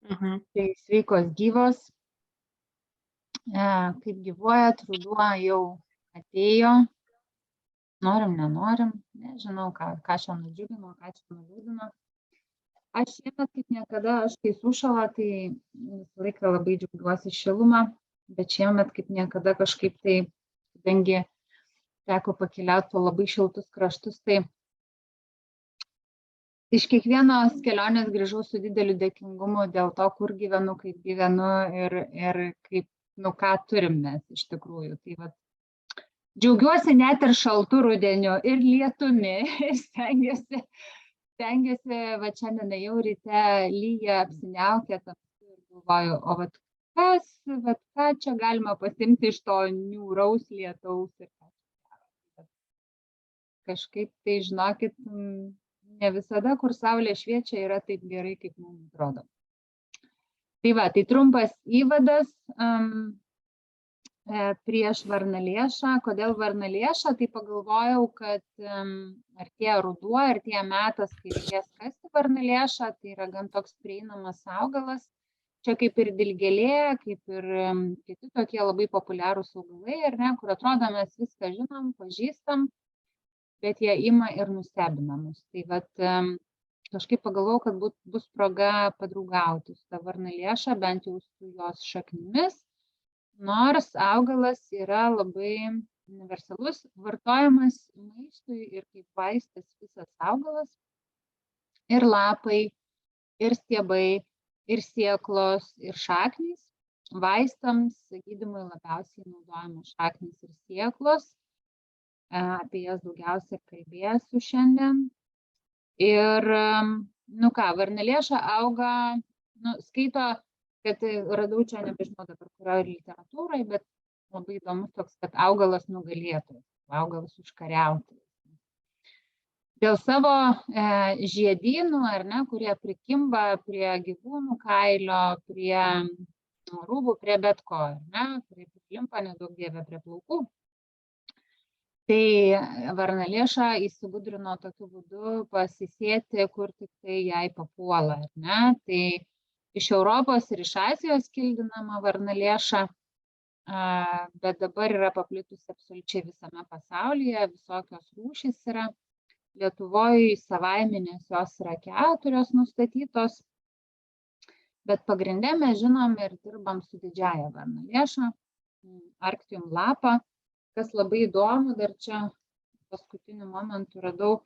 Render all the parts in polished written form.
Mhm. Tai sveikos gyvos, kaip gyvuojat, ruduo jau atėjo, norim, nenorim, nežinau, ką čia nudžiugino, ką čia nuliūdino. Aš šiemet kaip niekada, aš kai sušala, tai visą laiką labai džiaugiuosi šilumą, bet šiemet kaip niekada kažkaip tai, kadangi teko pakeliauti po labai šiltus kraštus, tai iš kiekvienos kelionės grįžau su dideliu dėkingumu dėl to, kur gyvenu, kaip gyvenu ir kaip, ką turim mes iš tikrųjų. Tai vat, džiaugiuosi net ir šaltu rudeniu ir lietumi ir stengiuosi, va šiandien jau ryte lyja apsiniaukę tamsu ir galvoju, o ką čia galima pasimti iš to niūraus lietaus ir kažkaip tai, žinokit, ne visada, kur saulė šviečia, yra taip gerai, kaip mums atrodo. Tai va, tai trumpas įvadas prieš varnalėšą. Kodėl varnalėšą? Tai pagalvojau, kad artėja ruduo, artėja metas, kai reikės kasti varnalėšą, tai yra gan toks prieinamas augalas. Čia kaip ir dilgėlė, kaip ir kiti tokie labai populiarūs augalai, ar ne, kur atrodo mes viską žinom, pažįstam, bet jie ima ir nustebina mus. Tai vat kažkaip pagalvojau, kad bus proga padraugauti su ta varnalėša, bent jau su jos šaknimis, nors augalas yra labai universalus, vartojamas maistui ir kaip vaistas visas augalas, ir lapai, ir stiebai, ir sėklos, ir šaknys. Vaistams, gydymui labiausiai naudojamos šaknys ir sėklos. Apie jas daugiausiai kalbėsiu šiandien. Ir, varnalėša auga, skaito, kad radau čia, nebežinau dabar kurioje literatūroje, bet labai įdomus toks, kad augalas nugalėtojas, augalas užkariautojas. Dėl savo žiedynų, ar ne, kurie prikimba prie gyvūnų kailio, prie rūbų, prie bet ko, ar ne, kurie priklimpa nedaug dievė prie plaukų. Tai varnalėša įsigudrino tokiu būdu pasisėti, kur tik tai jai papuola, ar ne. Tai iš Europos ir iš Azijos kildinama varnalėša, bet dabar yra paplitusi absoliučiai visame pasaulyje, visokios rūšys yra. Lietuvoje savaiminės jos yra 4 nustatytos, bet pagrinde mes žinom ir dirbam su didžiąja varnalėša, Arctium lapa. Kas labai įdomu, dar čia paskutiniu momentu radau,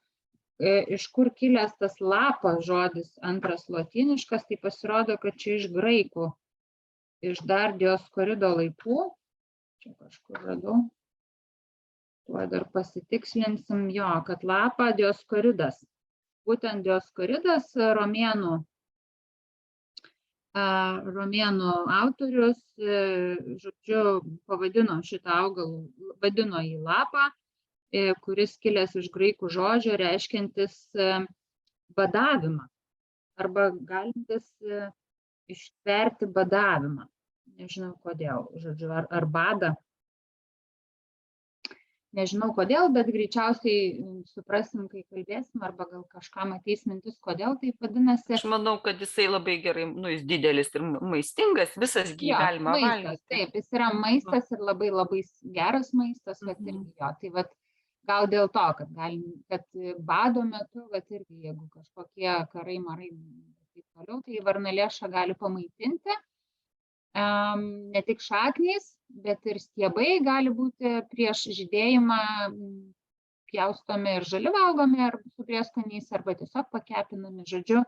iš kur kilęs tas lapa žodis, antras lotyniškas, tai pasirodo, kad čia iš graikų, iš dar Dioskorido laikų, čia kažkur radau, tuo dar pasitikslinsim, kad lapa Dioskoridas, būtent Dioskoridas, romėnų autorius, žodžiu, pavadino šitą augalą, vadino jį lapą, kuris kilęs iš graikų žodžio reiškiantis badavimą arba galintis ištverti badavimą. Nežinau kodėl, žodžiu, ar badą. Nežinau kodėl, bet greičiausiai suprasim, kai kalbėsim, arba gal kažkam ateis mintis, kodėl taip vadinasi. Aš manau, kad jisai labai gerai, jis didelis ir maistingas, visas jį galima valgyti. Taip, jis yra maistas ir labai labai geras maistas, kad irgi jo. Tai vat, gal dėl to, kad bado metu, irgi jeigu kažkokie karai, marai, taip toliau, tai varnalėša gali pamaitinti. Ne tik šaknys, bet ir stiebai gali būti prieš žydėjimą pjaustomi ir žali valgomi ar su prieskoniais, arba tiesiog pakepinami, žodžiu,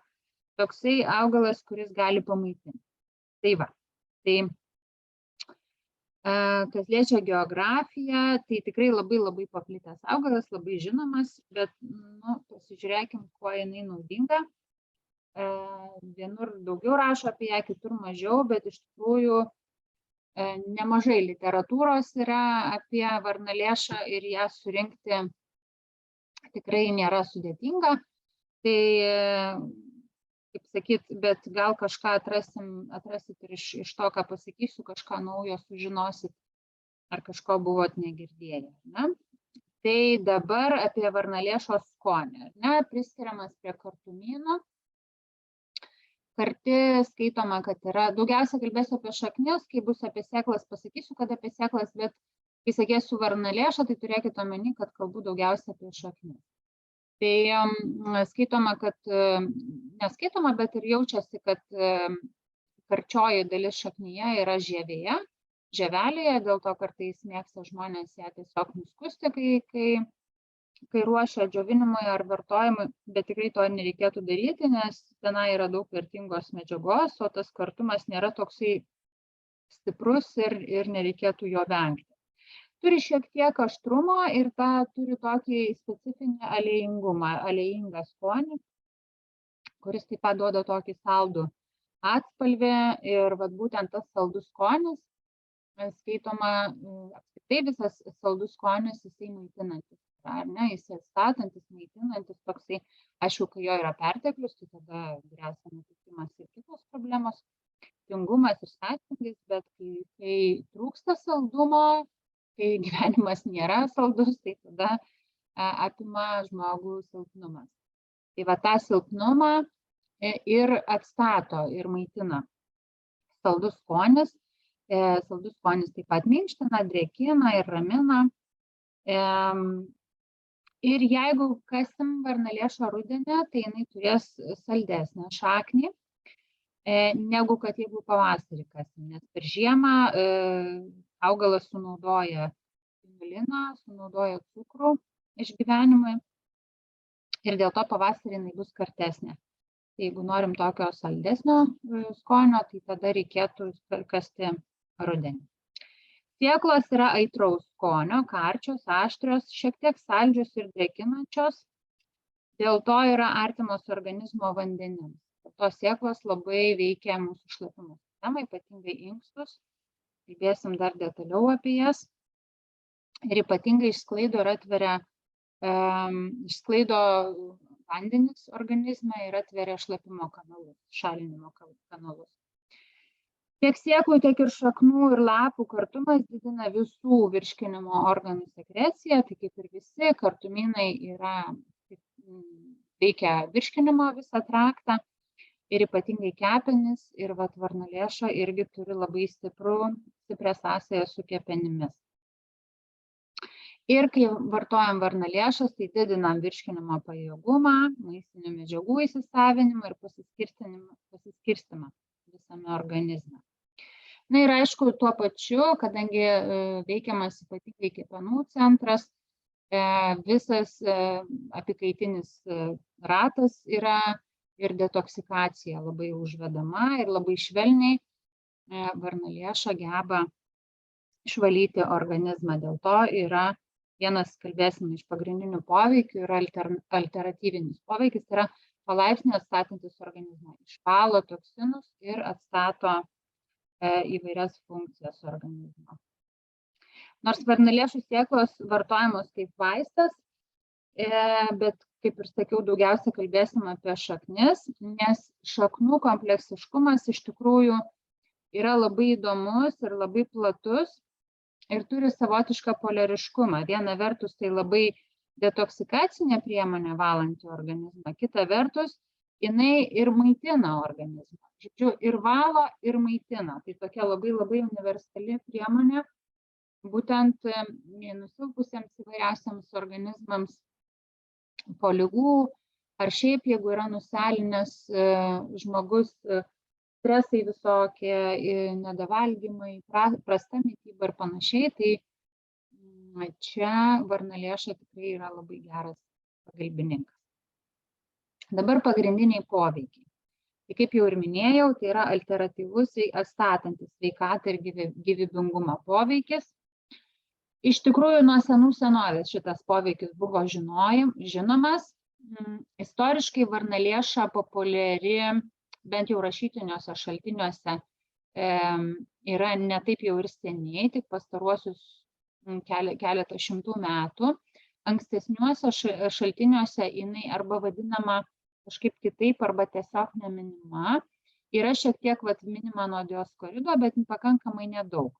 toksai augalas, kuris gali pamaitinti. Tai va, tai kas liečia geografiją, tai tikrai labai labai paplitęs augalas, labai žinomas, bet pasižiūrėkim, kuo jinai naudinga. Vienur daugiau rašo apie ją, kitur mažiau, bet iš tikrųjų nemažai literatūros yra apie varnalėšą ir ją surinkti tikrai nėra sudėtinga. Tai, kaip sakyt, bet gal kažką atrasit ir iš to, ką pasakysiu, kažką naujo sužinosit, ar kažko buvot negirdėję, ne? Tai dabar apie varnalėšos skonį, ne, priskiriamas prie kartumynų. karti skaitoma, kad yra, daugiausia kalbėsiu apie šaknis, kai bus apie sėklas, pasakysiu, kad apie sėklas, bet kai sakėsiu varnalėša, tai turėkite omeny, kad kalbu daugiausia apie šaknis. Tai skaitoma, kad, neskaitoma, bet ir jaučiasi, kad karčioji dalis šaknyje yra žievėje, žievelėje, dėl to kartais mėgsta žmonės ją tiesiog nuskusti, kai ruošia džiovinimui ar vartojimui, bet tikrai to nereikėtų daryti, nes tenai yra daug vertingos medžiagos, o tas kartumas nėra toksai stiprus ir nereikėtų jo vengti. Turi šiek tiek aštrumo ir turi tokį specifinį aliejingumą, aliejingą skonį, kuris taip pat duoda tokį saldų atspalvį ir vat būtent tas saldus skonis, skaitoma, apskritai visas saldus skonis, jisai maitinantis, ar ne, jisai atstatantis, maitinantis, toksai, aišku, kai jo yra perteklius, tai tada gresia nutukimas ir kitos problemos, tingumas ir sąstingis, bet kai trūksta saldumo, kai gyvenimas nėra saldus, tai tada apima žmogų silpnumas. Tai va tą silpnumą ir atstato ir maitina saldus skonis. Saldus skonis taip pat minkština, drėkina ir ramina. Ir jeigu kasim varnalėšą rudenį, tai jinai turės saldesnę šaknį, negu kad jeigu pavasarį kasim, nes per žiemą augalas sunaudoja inuliną, sunaudoja cukrų išgyvenimui ir dėl to pavasarį jinai bus kartesnė. Tai jeigu norim tokio saldesnio skonio, tai tada reikėtų kasti rudenį. Sėklos yra aitraus skonio, karčios, aštrios, šiek tiek saldžios ir drėkinančios, dėl to yra artimos organizmo vandenims. Tos sėklos labai veikia mūsų šlapimo sistemą, ypatingai inkstus. Kalbėsim dar detaliau apie jas. Ir ypatingai išsklaido ir atveria, išsklaido vandenis organizme ir atveria šlapimo kanalus, šalinimo kanalus. Tiek sėklų, tiek ir šaknų ir lapų kartumas didina visų virškinimo organų sekreciją, tai kaip ir visi kartumynai veikia virškinimo visą traktą ir ypatingai kepenis ir varnalėša irgi turi labai stiprią sąsają su kepenimis. Ir kai vartojam varnalėšas, tai didinam virškinimo pajėgumą, maistinių medžiagų įsisavinimą ir pasiskirstimą visame organizme. Na ir aišku, tuo pačiu, kadangi veikiamas ypatingai kepenų centras, visas apykaitinis ratas yra ir detoksikacija labai užvedama ir labai švelniai varnalėša geba išvalyti organizmą. Dėl to yra vienas, kalbėsime, iš pagrindinių poveikių, yra alternatyvinis poveikis, yra palaipsniui atstatantis organizmą, išvalo toksinus ir atstato įvairias funkcijas organizmo. Nors varnalėšų sėklos vartojamos kaip vaistas, bet, kaip ir sakiau, daugiausia kalbėsim apie šaknis, nes šaknų kompleksiškumas iš tikrųjų yra labai įdomus ir labai platus ir turi savotišką polariškumą. Viena vertus tai labai detoksikacinė priemonė valanti organizmą, kita vertus jinai ir maitina organizmą. Žodžiu, ir valo, ir maitina. Tai tokia labai universali priemonė, būtent nusilpusiems įvairiausiams organizmams po ligų, ar šiaip, jeigu yra nuselinęs žmogus, stresai visokie, nedavalgymai, prasta mityba ir panašiai, tai čia varnalėša tikrai yra labai geras pagalbininkas. Dabar pagrindiniai poveikiai. Tai kaip jau ir minėjau, tai yra alternatyvus atstatantis sveikatą ir gyvybingumo poveikis. Iš tikrųjų, nuo senų senovės šitas poveikis buvo žinomas. Istoriškai varnalėša populiari, bent jau rašytiniuose šaltiniuose, yra ne taip jau ir seniai, tik pastaruosius keletą šimtų metų. Ankstesniuose šaltiniuose jinai arba vadinama kažkaip kitaip, arba tiesiog neminima. Yra šiek tiek minima nuo Dioskorido, bet pakankamai nedaug.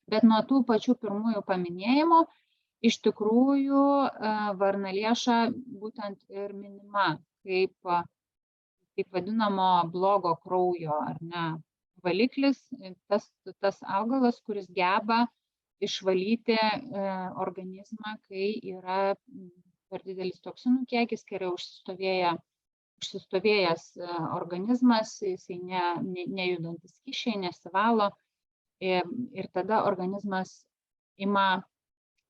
Bet nuo tų pačių pirmųjų paminėjimų, iš tikrųjų, varnalėša būtent ir minima kaip taip vadinamo blogo kraujo, ar ne, valiklis, tas augalas, kuris geba išvalyti organizmą, kai yra per didelis toksinų kiekis, kai yra užsistovėjęs organizmas, jisai nejudantis skysčiai, nesivalo ir tada organizmas ima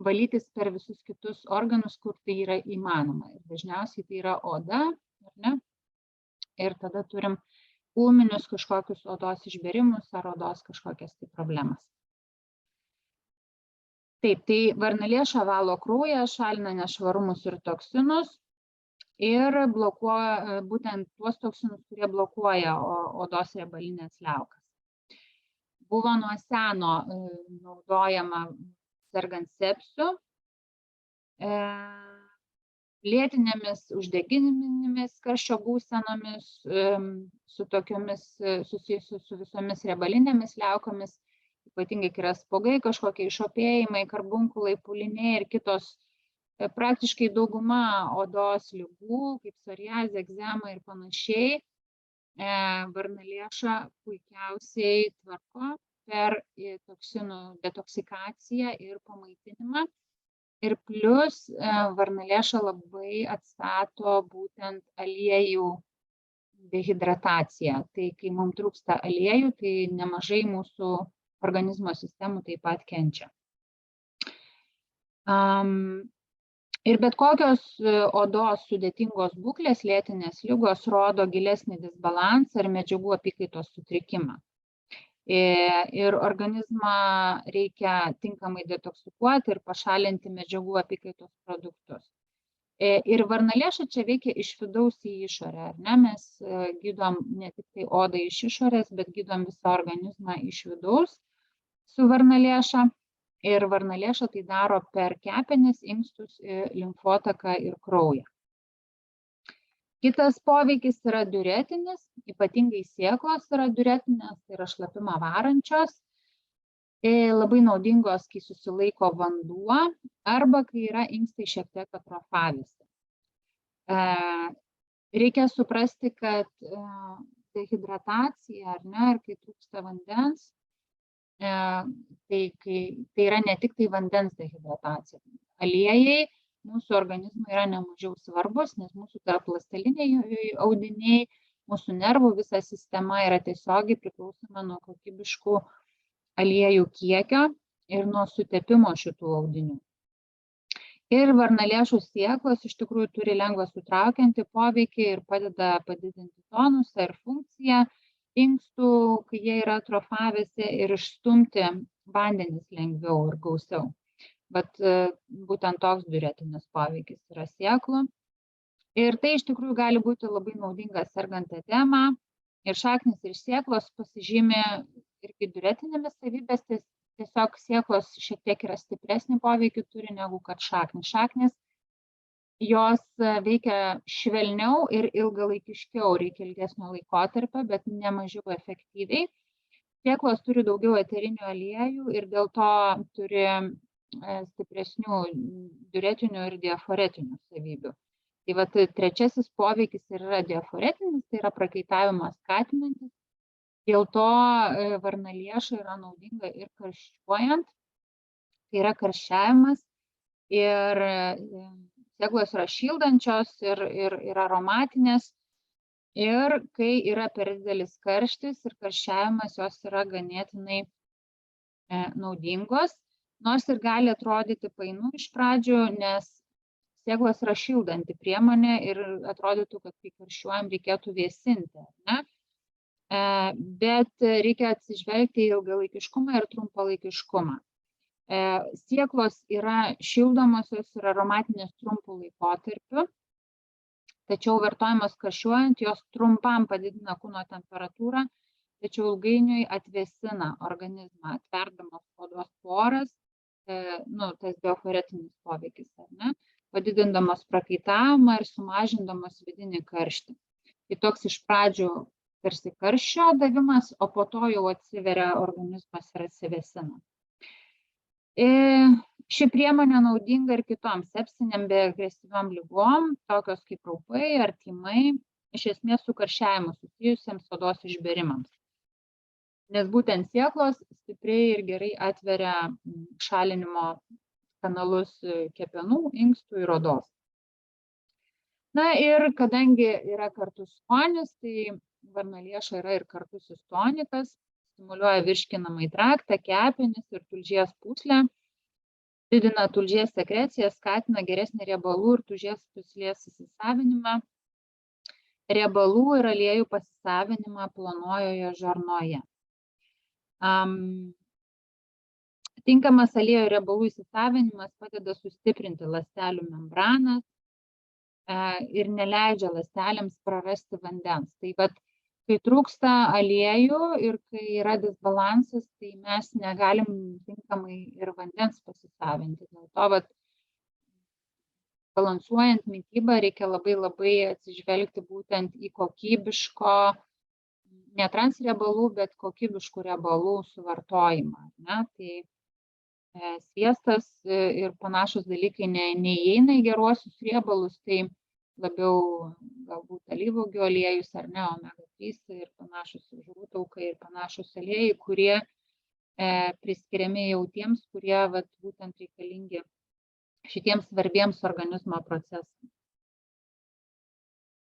valytis per visus kitus organus, kur tai yra įmanoma. Ir dažniausiai tai yra oda, ar ne? Ir tada turim ūminius kažkokius odos išbėrimus ar odos kažkokias tai problemas. Taip, tai varnalėša valo kraują, šalina nešvarumus ir toksinus ir blokuoja būtent tuos toksinus, kurie blokuoja odos riebalinės liaukas. Buvo nuo seno naudojama sergant sepsiu, lėtinėmis uždegiminėmis karščio būsenomis, su tokiomis susijusius su visomis riebalinėmis liaukomis, ypatingai kai yra spuogai, kažkokie išopėjimai, karbunkulai, pūliniai ir kitos praktiškai dauguma odos ligų, kaip psoriazė, egzema ir panašiai, varnalėša puikiausiai tvarko per toksinų detoksikaciją ir pamaitinimą. Ir plus varnalėša labai atstato būtent aliejų dehidrataciją. Tai kai mums trūksta aliejų, tai nemažai mūsų organizmo sistemų taip pat kenčia. Ir bet kokios odos sudėtingos būklės, lėtinės ligos rodo gilesnį disbalansą ir medžiagų apykaitos sutrikimą. Ir organizmą reikia tinkamai detoksikuoti ir pašalinti medžiagų apykaitos produktus. Ir varnalėša čia veikia iš vidaus į išorę, ar ne? Mes gydom ne tik tai odą iš išorės, bet gydom visą organizmą iš vidaus su varnalėša. Ir varnalėša tai daro per kepenis, inkstus, limfotaką ir kraują. Kitas poveikis yra diuretinis, ypatingai sėklos yra diuretinės, tai yra šlapimą varančios, labai naudingos, kai susilaiko vanduo arba kai yra inkstai šiek tiek atrofavęsi. Reikia suprasti, kad dehidratacija, ar ne, ir kai trūksta vandens, tai yra ne tik tai vandens dehidratacija. Aliejai mūsų organizmui yra nemažiau svarbus, nes mūsų tarpląsteliniai audiniai, mūsų nervų visa sistema yra tiesiogiai priklausoma nuo kokybiškų aliejų kiekio ir nuo sutepimo šitų audinių. Ir varnalėšų sėklos iš tikrųjų turi lengvą sutraukiantį poveikį ir padeda padidinti tonusą ir funkciją inkstų, kai jie yra atrofavęsi, ir išstumti vandenis lengviau ir gausiau. Bet būtent toks diuretinis poveikis yra sėklų. Ir tai iš tikrųjų gali būti labai naudinga sergant edema. Ir šaknis ir sėklos pasižymi irgi diuretinėmis savybės, tiesiog sėklos šiek tiek yra stipresnį poveikį turi negu kad šaknis. Šaknis jos veikia švelniau ir ilgalaikiškiau, reikia ilgesnio laikotarpio, bet nemažiau efektyviai. Sėklos turi daugiau eterinių aliejų ir dėl to turi stipresnių diuretinių ir diaforetinių savybių. Tai vat trečiasis poveikis yra diaforetinis, tai yra prakaitavimą skatinantis. Dėl to varnalėša yra naudinga ir karščiuojant, tai yra karščiavimas, ir sėklos yra šildančios ir aromatinės. Ir kai yra per didelis karštis ir karščiavimas, jos yra ganėtinai naudingos. Nors ir gali atrodyti painu iš pradžių, nes sėklos yra šildanti priemonė ir atrodytų, kad kai karščiuojam reikėtų vėsinti, ne? Bet reikia atsižvelgti į ilgalaikiškumą ir trumpalaikiškumą. Sėklos yra šildomosios ir aromatinės trumpų laikotarpiu, tačiau vartojamos karščiuojant, jos trumpam padidina kūno temperatūrą, tačiau ilgainiui atvėsina organizmą, atverdamos odos poras, tas diaforetinis poveikis, ar ne, padidindamos prakaitavimą ir sumažindamos vidinį karštį. Tai toks iš pradžių tarsi karščio davimas, o po to jau atsiveria organizmas ir atsivėsina. Ši priemonė naudinga ir kitom sepsiniam bei agresyviom ligom, tokios kaip raupai ar tymai, iš esmės su karščiavimu susijusiems odos išbėrimams. Nes būtent sėklos stipriai ir gerai atveria šalinimo kanalus kepenų, inkstų ir odos. Na ir kadangi yra kartus skonis, tai varnalieša yra ir kartusis tonikas, stimuliuoja virškinamąjį traktą, kepenis ir tulžies pūslę, didina tulžies sekreciją, skatina geresnį riebalų ir tulžies pūslės įsisavinimą, riebalų ir aliejų pasisavinimą plonojoje žarnoje. Tinkamas aliejų riebalų įsisavinimas padeda sustiprinti ląstelių membranas ir neleidžia ląstelėms prarasti vandens. Tai vat, kai trūksta aliejų ir kai yra disbalansas, tai mes negalim tinkamai ir vandens pasisavinti. Dėl to, vat, balansuojant mitybą, reikia labai atsižvelgti būtent į kokybiško, ne transriebalų, bet kokybiškų riebalų suvartojimą. Ne? Tai sviestas ir panašus dalykai neįeina į geruosius riebalus, tai labiau galbūt alyvuogių aliejus ar ne, omega 3 ir panašus žuvų taukai ir panašus aliejai, kurie priskiriami jau tiems, kurie vat, būtent reikalingi šitiems svarbiems organizmo procesams.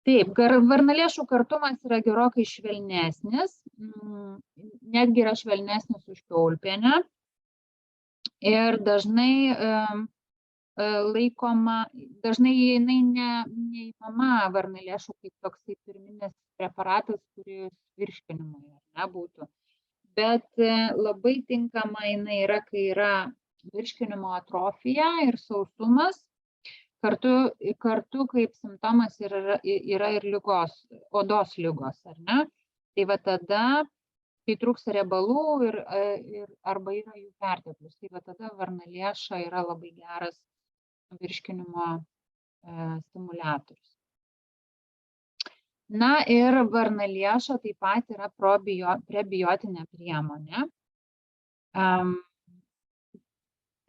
Taip, varnalėšų kartumas yra gerokai švelnesnis, netgi yra švelnesnis už kiaulpienę ir dažnai jinai neįmama varnalėšų kaip toksai pirminis preparatas, kuris virškinimui nebūtų. Bet labai tinkama jinai yra, kai yra virškinimo atrofija ir sausumas, kartu kaip simptomas yra ir odos ligos, ar ne? Tai va tada, kai trūksta riebalų arba yra jų perteklius, tai va tada varnalėša yra labai geras virškinimo stimuliatorius. Na ir varnalėša taip pat yra prebiotinė priemonė.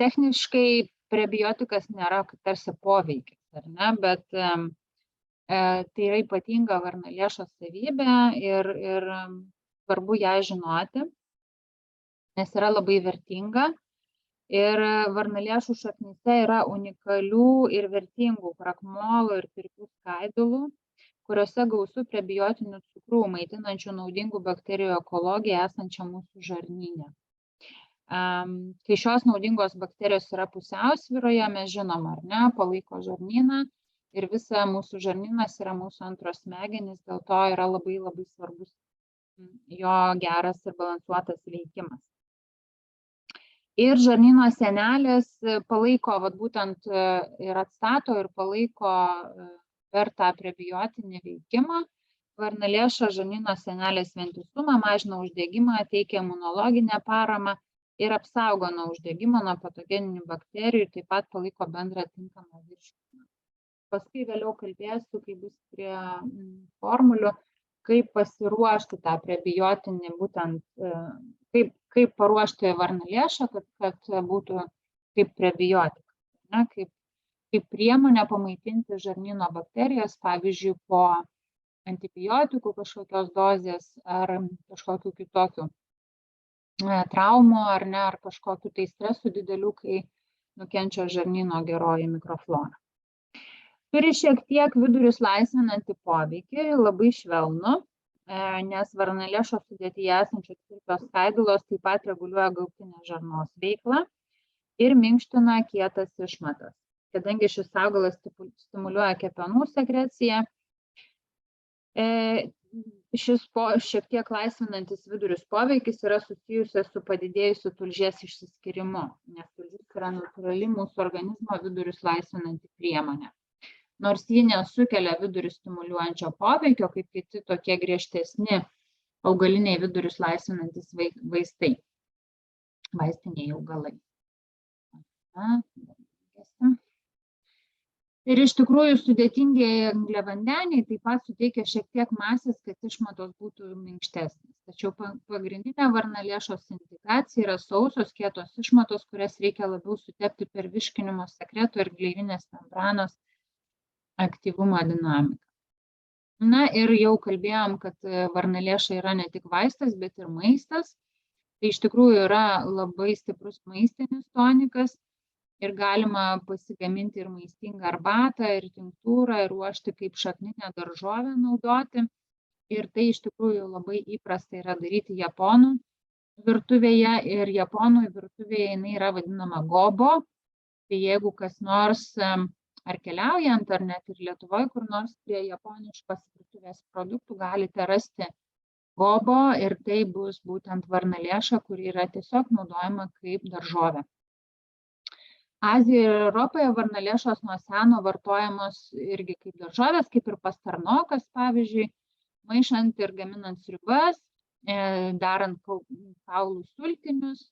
Techniškai prebiotikas nėra tarsi poveikis, ar ne, bet tai yra ypatinga varnalėšos savybė ir svarbu ją žinoti, nes yra labai vertinga. Ir varnalėšų šaknyse yra unikalių ir vertingų krakmolo ir tirpių skaidulų, kuriuose gausu prebiotinių cukrų, maitinančių naudingų bakterijų ekologiją esančią mūsų žarnyne. Kai šios naudingos bakterijos yra pusiausvyroje, mes žinom, ar ne, palaiko žarnyną ir visa mūsų žarnynas yra mūsų antros smegenys, dėl to yra labai svarbus jo geras ir balansuotas veikimas. Ir žarnyno sienelės palaiko, vat, būtent ir atstato ir palaiko per tą prebiotinį veikimą. Varnalėša žarnyno sienelės vientisumą, mažina uždegimą, teikia imunologinę paramą ir apsaugo nuo uždegimo, nuo patogeninių bakterijų ir taip pat palaiko bendrą tinkamą virškinimą. Paskui vėliau kalbėsiu, kai bus prie formulių, kaip pasiruošti tą prebiotinį, būtent kaip paruošti varnalėšą, kad būtų kaip prebiotikas, ne? Kaip priemonė pamaitinti žarnyno bakterijas, pavyzdžiui, po antibiotikų kažkokios dozės ar kažkokių kitokių traumų ar ne, ar kažkokių tai stresų didelių, kai nukenčia žarnyno geroji mikroflora. Turi šiek tiek vidurius laisvinantį poveikį, labai švelnų, nes varnalėšos sudėtyje esančios tirpios skaidulos taip pat reguliuoja gaubtinę žarnos veiklą ir minkština kietas išmatas. Kadangi šis augalas stimuliuoja kepenų sekreciją, šis šiek tiek laisvinantis vidurius poveikis yra susijusias su padidėjusiu tulžies išsiskyrimu, nes tulžis yra natūrali mūsų organizmo vidurius laisvinanti priemonė. Nors ji nesukelia vidurius stimuliuojančio poveikio, kaip kiti tokie griežtesni augaliniai vidurius laisvinantis vaistai, vaistiniai augalai. Ir iš tikrųjų sudėtingieji angliavandeniai taip pat suteikia šiek tiek masės, kad išmatos būtų minkštesnės. Tačiau pagrindinė varnalėšos indikacija yra sausos kietos išmatos, kurias reikia labiau sutepti per virškinimo sekreto ir gleivinės membranos aktyvumo dinamiką. Na ir jau kalbėjom, kad varnalėša yra ne tik vaistas, bet ir maistas. Tai iš tikrųjų yra labai stiprus maistinis tonikas ir galima pasigaminti ir maistingą arbatą, ir tinktūrą, ir ruošti kaip šakninę daržovę naudoti. Ir tai iš tikrųjų labai įprasta yra daryti japonų virtuvėje, ir japonų virtuvėje jinai yra vadinama gobo. Tai jeigu kas nors ar keliaujant, ar net ir Lietuvoje, kur nors prie japoniškos virtuvės produktų galite rasti gobo, ir tai bus būtent varnalėša, kuri yra tiesiog naudojama kaip daržovė. Azijoje ir Europoje varnalėšos nuo seno vartojamos irgi kaip daržovės, kaip ir pastarnokas, pavyzdžiui, maišant ir gaminant sriubas, darant kaulų sultinius,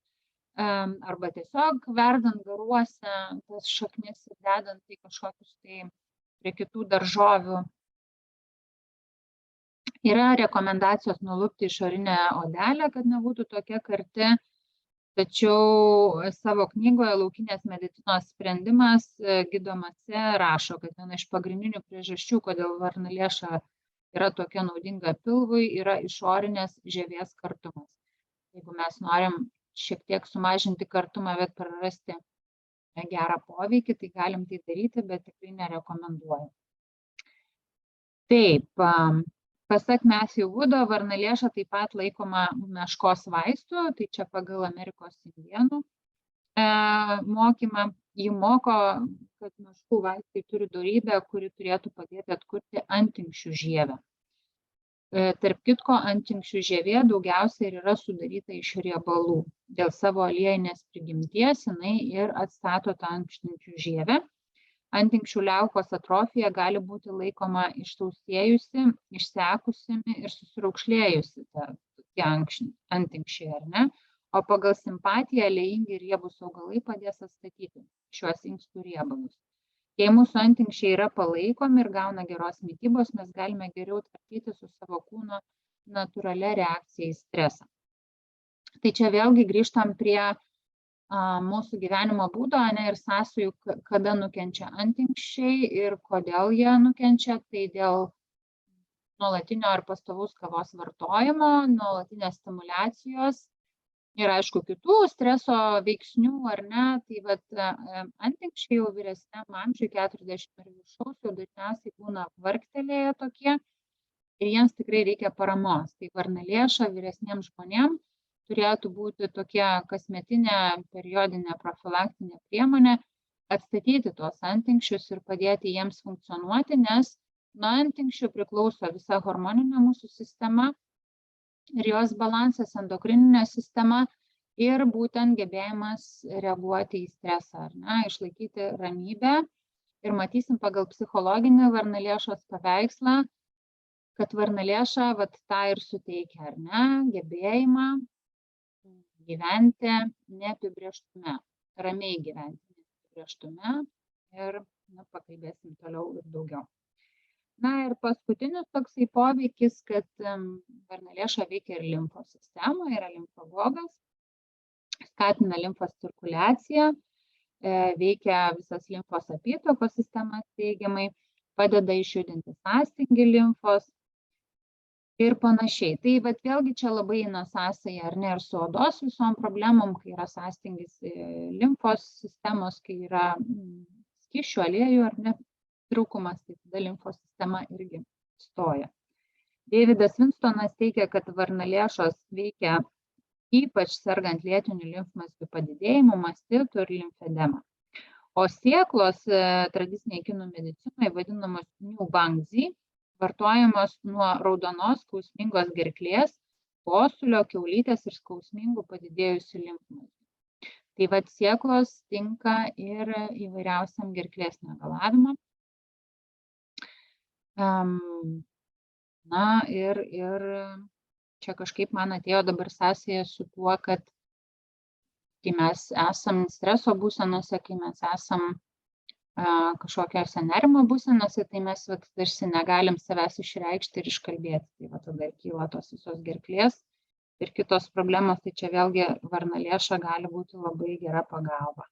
arba tiesiog verdant garuose tas šaknis ir dedant tai kažkokius tai prie kitų daržovių. Yra rekomendacijos nulupti išorinę odelę, kad nebūtų tokia karti, tačiau savo knygoje Laukinės medicinos sprendimas gydomose rašo, kad viena iš pagrindinių priežasčių, kodėl varnalėša yra tokia naudinga pilvui, yra išorinės žievės kartumas. Jeigu mes norim šiek tiek sumažinti kartumą, bet prarasti gerą poveikį, tai galim tai daryti, bet tikrai nerekomenduoju. Taip, pasak Matthew Woodo, varnalėša taip pat laikoma meškos vaistu, tai čia pagal Amerikos indienų mokymą. Ji moko, kad meškų vaistai turi dorybę, kuri turėtų padėti atkurti antinksčių žievę. Tarp kitko, antinksčių žievė daugiausiai ir yra sudaryta iš riebalų. Dėl savo aliejinės prigimties jinai ir atstato tą antinksčių žievę. Antinksčių liaukos atrofija gali būti laikoma išsausėjusi, išsekusimi ir susiraukšlėjusi tie antinksčiai, ar ne? O pagal simpatiją aliejingi ir riebūs augalai padės atstatyti šiuos inkstų riebalus. Jei mūsų antinksčiai yra palaikomi ir gauna geros mitybos, mes galime geriau tvarkyti su savo kūno natūralia reakcija į stresą. Tai čia vėlgi grįžtam prie mūsų gyvenimo būdo, ir sąsajų, kada nukenčia antinksčiai ir kodėl jie nukenčia. Tai dėl nuolatinio ar pastovaus kavos vartojimo, nuolatinės stimulacijos ir aišku kitų streso veiksnių, ar ne. Tai vat antinksčiai jau vyresniam amžiui 40 ir viršaus jau dažniausiai būna apvargtelėję tokie ir jiems tikrai reikia paramos. Tai varnalėša vyresniems žmonėms turėtų būti tokia kasmetinė periodinė profilaktinė priemonė atstatyti tuos antinksčius ir padėti jiems funkcionuoti, nes nuo antinksčių priklauso visa hormoninė mūsų sistema ir jos balansas, endokrininė sistema ir būtent gebėjimas reaguoti į stresą, ar ne, išlaikyti ramybę. Ir matysim pagal psichologinį varnalėšos paveikslą, kad varnalėša vat tą ir suteikia, ar ne, gebėjimą gyventi neapibrėžtume, ramiai gyventi neapibrėžtume ir pakalbėsim toliau ir daugiau. Na ir paskutinis toksai poveikis, kad varnalėša veikia ir limfos sistemą, yra limfagogas, skatina limfos cirkuliaciją, veikia visas limfos apytakos sistemas teigiamai, padeda išjudinti sąstingį limfos ir panašiai. Tai vat vėlgi čia labai eina sąsaja, ar ne, ir su odos visom problemom, kai yra sąstingis limfos sistemos, kai yra skysčių, aliejų, ar ne, trūkumas, tai tada limfos sistema irgi stoja. Davidas Winstonas teigia, kad varnalėšos veikia ypač sergant lėtiniu limfmazgių padidėjimu, mastitu ir limfedema. O sėklos tradiciniai kinų medicinoje vadinamos New Bangzi, vartojamos nuo raudonos skausmingos gerklės, kosulio, kiaulytės ir skausmingų padidėjusių limfmazgių. Tai vat sėklos tinka ir įvairiausiam gerklės negalavimam. Na ir čia kažkaip man atėjo dabar sąsaja su tuo, kad kai mes esam streso būsenose, kai mes esam kažkokiose nerimo būsenose, tai mes tarsi negalim savęs išreikšti ir iškalbėti. Tai va tada kyla tos visos gerklės ir kitos problemos, tai čia vėlgi varnalėša gali būti labai gera pagalba.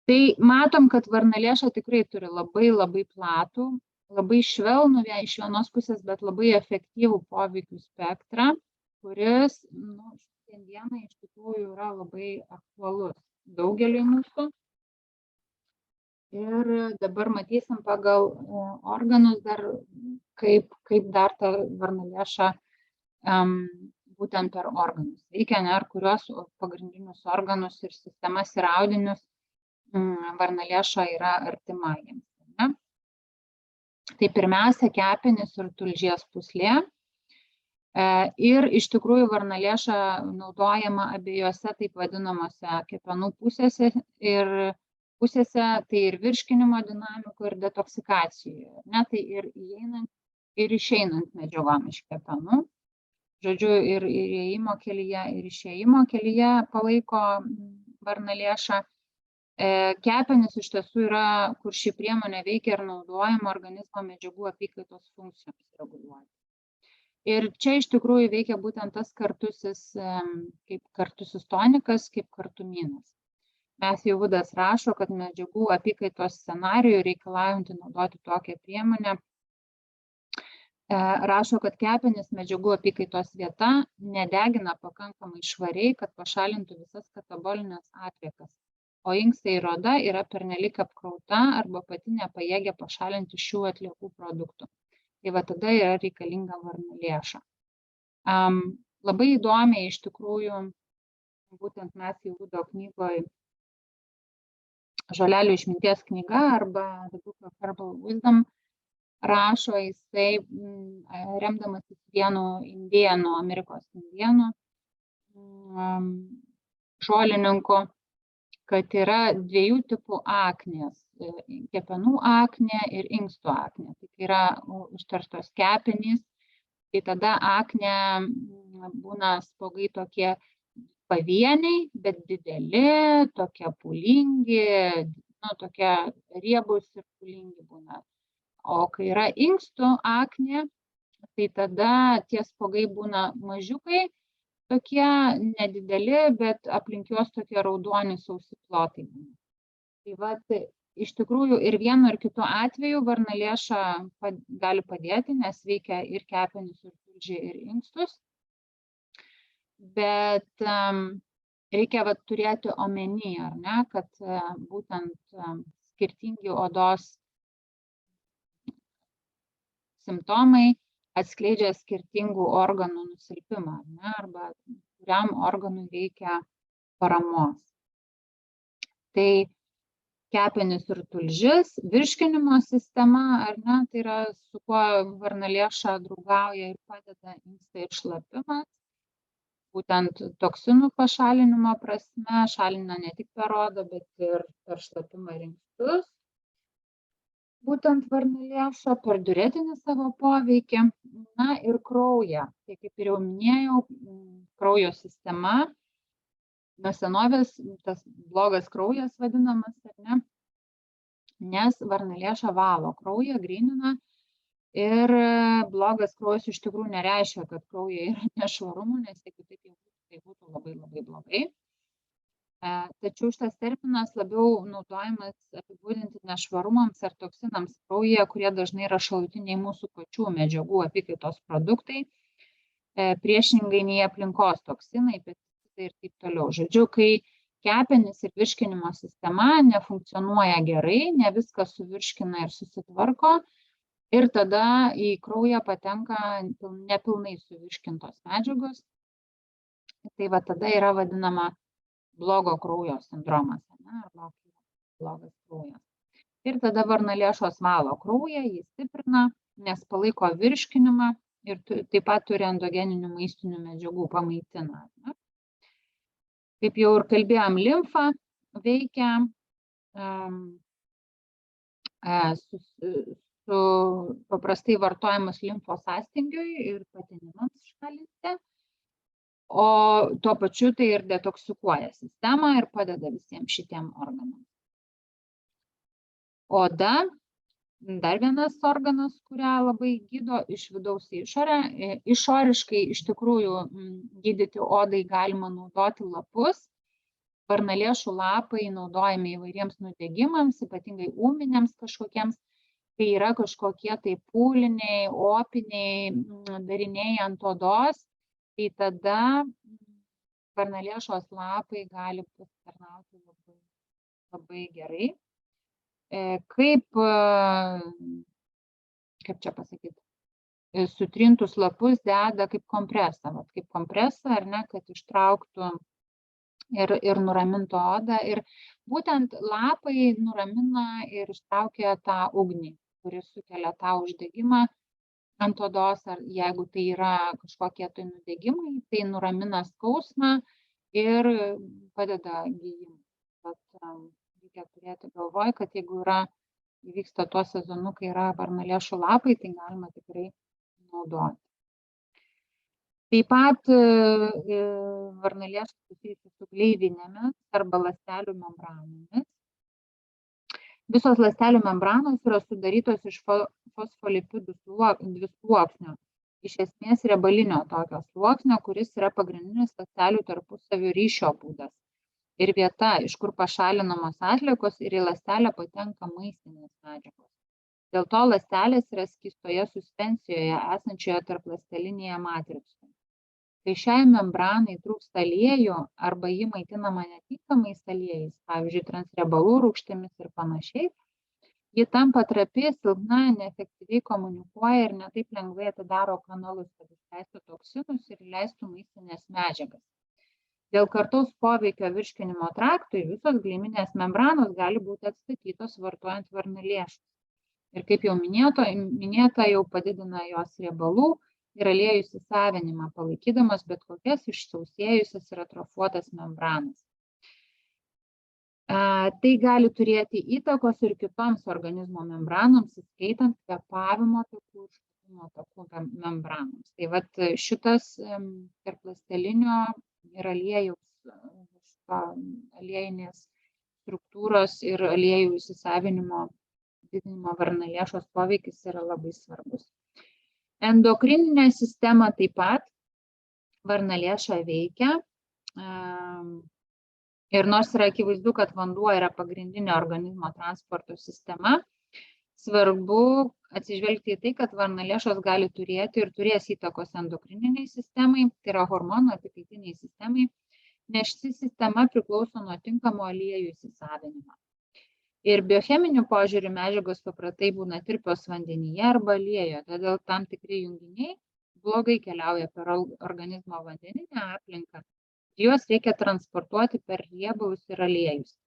Tai matom, kad varnalėša tikrai turi labai platų labai švelnų iš vienos pusės, bet labai efektyvų poveikių spektrą, kuris šiandieną iš tikrųjų yra labai aktualus daugeliui mūsų. Ir dabar matysim pagal organus dar, kaip dar ta varnalėša būtent per organus veikia, ar kuriuos pagrindinius organus ir sistemas ir audinius varnalėša yra artima jiems. Ne? Tai pirmiausia, kepenys ir tulžies pūslė. Ir iš tikrųjų varnalėša naudojama abiejose taip vadinamose kepenų pusėse, tai ir virškinimo dinamiko, ir detoksikacijoje. Ne? Tai ir įeinant, ir išeinant medžiagom iš kepenų. Žodžiu, ir įėjimo kelyje, ir išėjimo kelyje palaiko varnalėša. Kepenys iš tiesų yra, kur ši priemonė veikia ir naudojama organizmo medžiagų apykaitos funkcijoms reguliuoti. Ir čia iš tikrųjų veikia būtent tas kartusis, kaip kartusis tonikas, kaip kartuminas. Mes jau Vudas rašo, kad medžiagų apykaitos scenarijų reikalaujantį naudoti tokią priemonę, rašo, kad kepenys medžiagų apykaitos vieta nedegina pakankamai švariai, kad pašalintų visas katabolinės atliekas, o inkstai ir oda yra pernelyg apkrauta arba pati nepajėgia pašalinti šių atliekų produktų. Tai va tada yra reikalinga varnalėša. Labai įdomiai iš tikrųjų, būtent mes jau Vudo knygoje Žolelių išminties knyga arba The Book of Herbal Wisdom rašo jisai, remdamasis vienu indėnu, Amerikos indėnu, žolininku, kad yra dviejų tipų aknės, kepenų aknė ir inkstų aknė. Tai yra užterštos kepenys, tai tada aknė būna spuogai tokie pavieniai, bet dideli, tokie pūlingi, tokie riebūs ir pūlingi būna. O kai yra inkstų aknė, tai tada tie spuogai būna mažiukai, tokie nedideli, bet aplink juos tokie raudoni sausi plotai. Tai va, iš tikrųjų ir vienu ir kitu atveju varnalėša gali padėti, nes veikia ir kepenis, ir tulžį, ir inkstus. Bet reikia turėti omeny, ar ne, kad būtent skirtingi odos simptomai atskleidžia skirtingų organų nusilpimą, ne, arba kuriam organui reikia paramos. Tai kepenys ir tulžis, virškinimo sistema, ar ne, tai yra su kuo varnalėša draugauja ir padeda inkstai ir šlapimas. Būtent toksinų pašalinimo prasme, šalina ne tik per odą, bet ir per šlapimą ir inkstus. Būtent varnalėša per diuretinį savo poveikį, na ir kraują. Tai kaip ir jau minėjau, kraujo sistema, nuo senovės tas blogas kraujas vadinamas, ar ne, nes varnalėša valo kraują, grynina. Ir blogas kraujas iš tikrųjų nereiškia, kad kraujyje yra nešvarumų, nes jeigu taip jau tai būtų labai labai blogai. Tačiau šitas terminas labiau naudojamas apibūdinti nešvarumams ar toksinams kraujyje, kurie dažnai yra šalutiniai mūsų pačių medžiagų apykaitos produktai, priešingai nei aplinkos toksinai, pesticidai ir taip toliau. Žodžiu, kai kepenys ir virškinimo sistema nefunkcionuoja gerai, ne viską suvirškina ir susitvarko, ir tada į kraują patenka nepilnai suvirškintos medžiagos. Tai va tada yra vadinama blogo kraujo sindromas, arba blogas kraujas. Ir tada varnalėšos valo kraują, jį stiprina, nes palaiko virškinimą ir taip pat turi endogeninių maistinių medžiagų, pamaitina. Kaip jau ir kalbėjom, limfa veikia su paprastai vartojamas limfos sąstingiui ir patinimams šalinti, o tuo pačiu tai ir detoksikuoja sistemą ir padeda visiems šitiem organams. Oda, dar vienas organas, kurią labai gydo iš vidaus į išorę. Išoriškai iš tikrųjų gydyti odai galima naudoti lapus. Varnalėšų lapai naudojami įvairiems nudegimams, ypatingai ūminiams kažkokiems. kai yra kažkokie tai pūliniai, opiniai dariniai ant odos, tai tada varnalėšos lapai gali pasitarnauti labai, labai gerai. Kaip čia pasakyti, sutrintus lapus deda kaip kompresą, ar ne, kad ištrauktų ir nuramintų odą. Ir būtent lapai nuramina ir ištraukia tą ugnį, kuris sukelia tą uždegimą ant odos, ar jeigu tai yra kažkokie tai nudegimai, tai nuramina skausmą ir padeda gijimui. Reikia turėti galvoj, kad jeigu įvyksta tuo sezonu, kai yra varnalėšų lapai, tai galima tikrai naudoti. Taip pat varnalėšos susijusios su gleivinėmis arba ląstelių membranomis. Visos ląstelių membranos yra sudarytos iš fosfolipidų dvisluoksnio, iš esmės riebalinio tokio sluoksnio, kuris yra pagrindinis ląstelių tarpusavio ryšio būdas ir vieta, iš kur pašalinamos atliekos ir į ląstelę patenka maistinės medžiagos. Dėl to ląstelės yra skystoje suspensijoje esančioje tarpląstelinėje matricoje. Kai šiai membranai trūksta aliejų arba ji maitinama netinkamais aliejais, pavyzdžiui, transriebalų rūgštimis ir panašiai, ji tampa trapi, silpna, neefektyviai komunikuoja ir netaip lengvai atidaro kanalus, kad išleistų toksinus ir įleistų maistinės medžiagas. Dėl kartaus poveikio virškinimo traktui visos gleivinės membranos gali būti atstatytos vartojant varnalėšas. Ir kaip jau minėta, jau padidina jos riebalų ir aliejų įsisavinimą, palaikydamas bet kokias išsausėjusias ir atrofuotas membranas. Tai gali turėti įtakos ir kitoms organizmo membranoms, įskaitant kvėpavimo takų ir šlapimo takų membranoms. Tai vat šitas tarpląstelinio ir aliejinės struktūros ir aliejų įsisavinimo didinimo varnalėšos poveikis yra labai svarbus. Endokrininė sistema taip pat varnalėšą veikia. Ir nors yra akivaizdu, kad vanduo yra pagrindinė organizmo transporto sistema, svarbu atsižvelgti į tai, kad varnalėšos gali turėti ir turės įtakos endokrininiai sistemai, tai yra hormonų apykaitiniai sistemai, nes ši sistema priklauso nuo tinkamo aliejų įsisavinimo. Ir biocheminių požiūrių medžiagos paprastai būna tirpios vandenyje arba aliejuje, todėl tam tikri junginiai blogai keliauja per organizmo vandeninę aplinką. Juos reikia transportuoti per riebalus ir aliejus.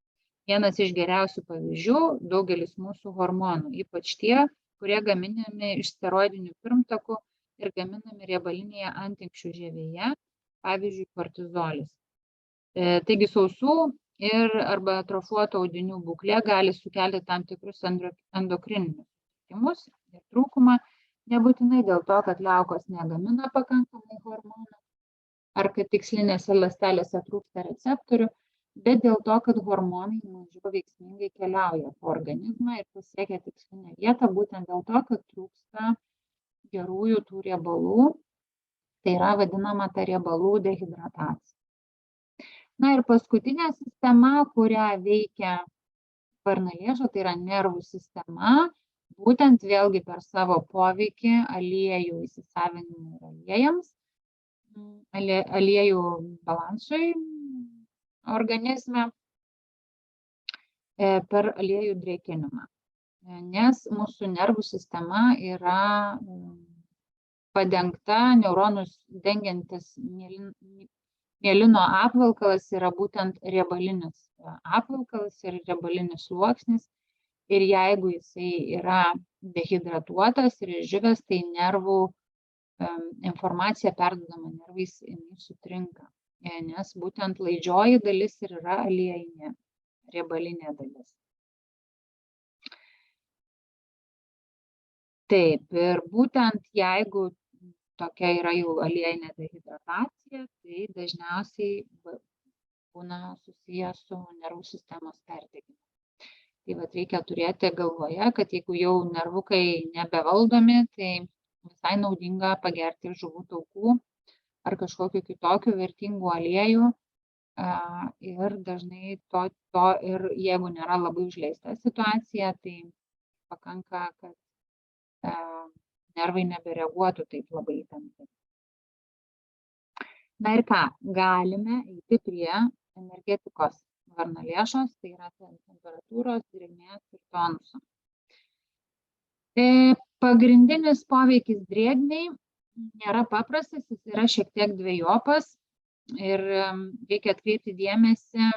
Vienas iš geriausių pavyzdžių – daugelis mūsų hormonų, ypač tie, kurie gaminami iš steroidinių pirmtakų ir gaminami riebalinėje antinksčių žievėje, pavyzdžiui, kortizolis. Taigi sausų ir arba atrofuotų audinių būklė gali sukelti tam tikrus endokrininius sutrikimus ir trūkumą, nebūtinai dėl to, kad liaukos negamina pakankamai hormonų, ar kad tikslinėse ląstelėse trūksta receptorių, bet dėl to, kad hormonai mažiau veiksmingai keliauja po organizmą ir pasiekia tikslinę vietą, būtent dėl to, kad trūksta gerųjų tų riebalų, tai yra vadinama ta riebalų dehidratacija. Na ir paskutinė sistema, kurią veikia varnalėša, tai yra nervų sistema, būtent vėlgi per savo poveikį aliejų įsisavinimui ir aliejams, aliejų balansui organizme, per aliejų drėkinimą. Nes mūsų nervų sistema yra padengta, neuronus dengiantis mielino apvalkalas yra būtent riebalinis apvalkalas ir riebalinis sluoksnis. Ir jeigu jisai yra dehidratuotas ir išdžiūvęs, tai nervų informacija perduodama nervais sutrinka. Nes būtent laidžioji dalis ir yra aliejinė, riebalinė dalis. Taip, ir būtent jeigu tokia yra jau aliejinė dehidratacija, tai dažniausiai būna susijęs su nervų sistemos perdegimu. Tai vat reikia turėti galvoje, kad jeigu jau nervukai nebevaldomi, tai visai naudinga pagerti žuvų taukų ar kažkokiu kitokiu vertingų aliejų. Ir dažnai to ir jeigu nėra labai užleista situacija, tai pakanka, kad nervai nebereaguotų taip labai įtemptai. Na ir ką, galime eiti prie energetikos varnalėšos, tai yra temperatūros, drėgmės ir tonuso. Pagrindinis poveikis drėgmei nėra paprastas, jis yra šiek tiek dvejopas ir reikia atkreipti dėmesį.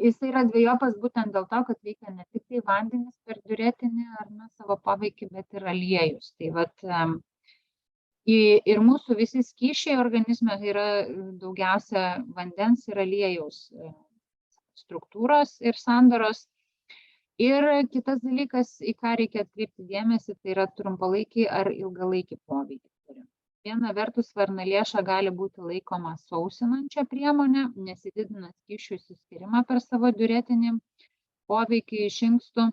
Jis yra dvejopas būtent dėl to, kad veikia ne tik tai vandenis per diuretinį ar ne savo poveikį, bet ir aliejus. Tai vat ir mūsų visi skysčiai organizme yra daugiausia vandens ir aliejaus struktūros ir sandaros. Ir kitas dalykas, į ką reikia atkreipti dėmesį, tai yra trumpalaikį ar ilgalaikį poveikį. Viena vertus, varnalėša gali būti laikoma sausinančia priemonė, nes didina skysčių išsiskyrimą per savo diuretinį poveikį iš inkstų.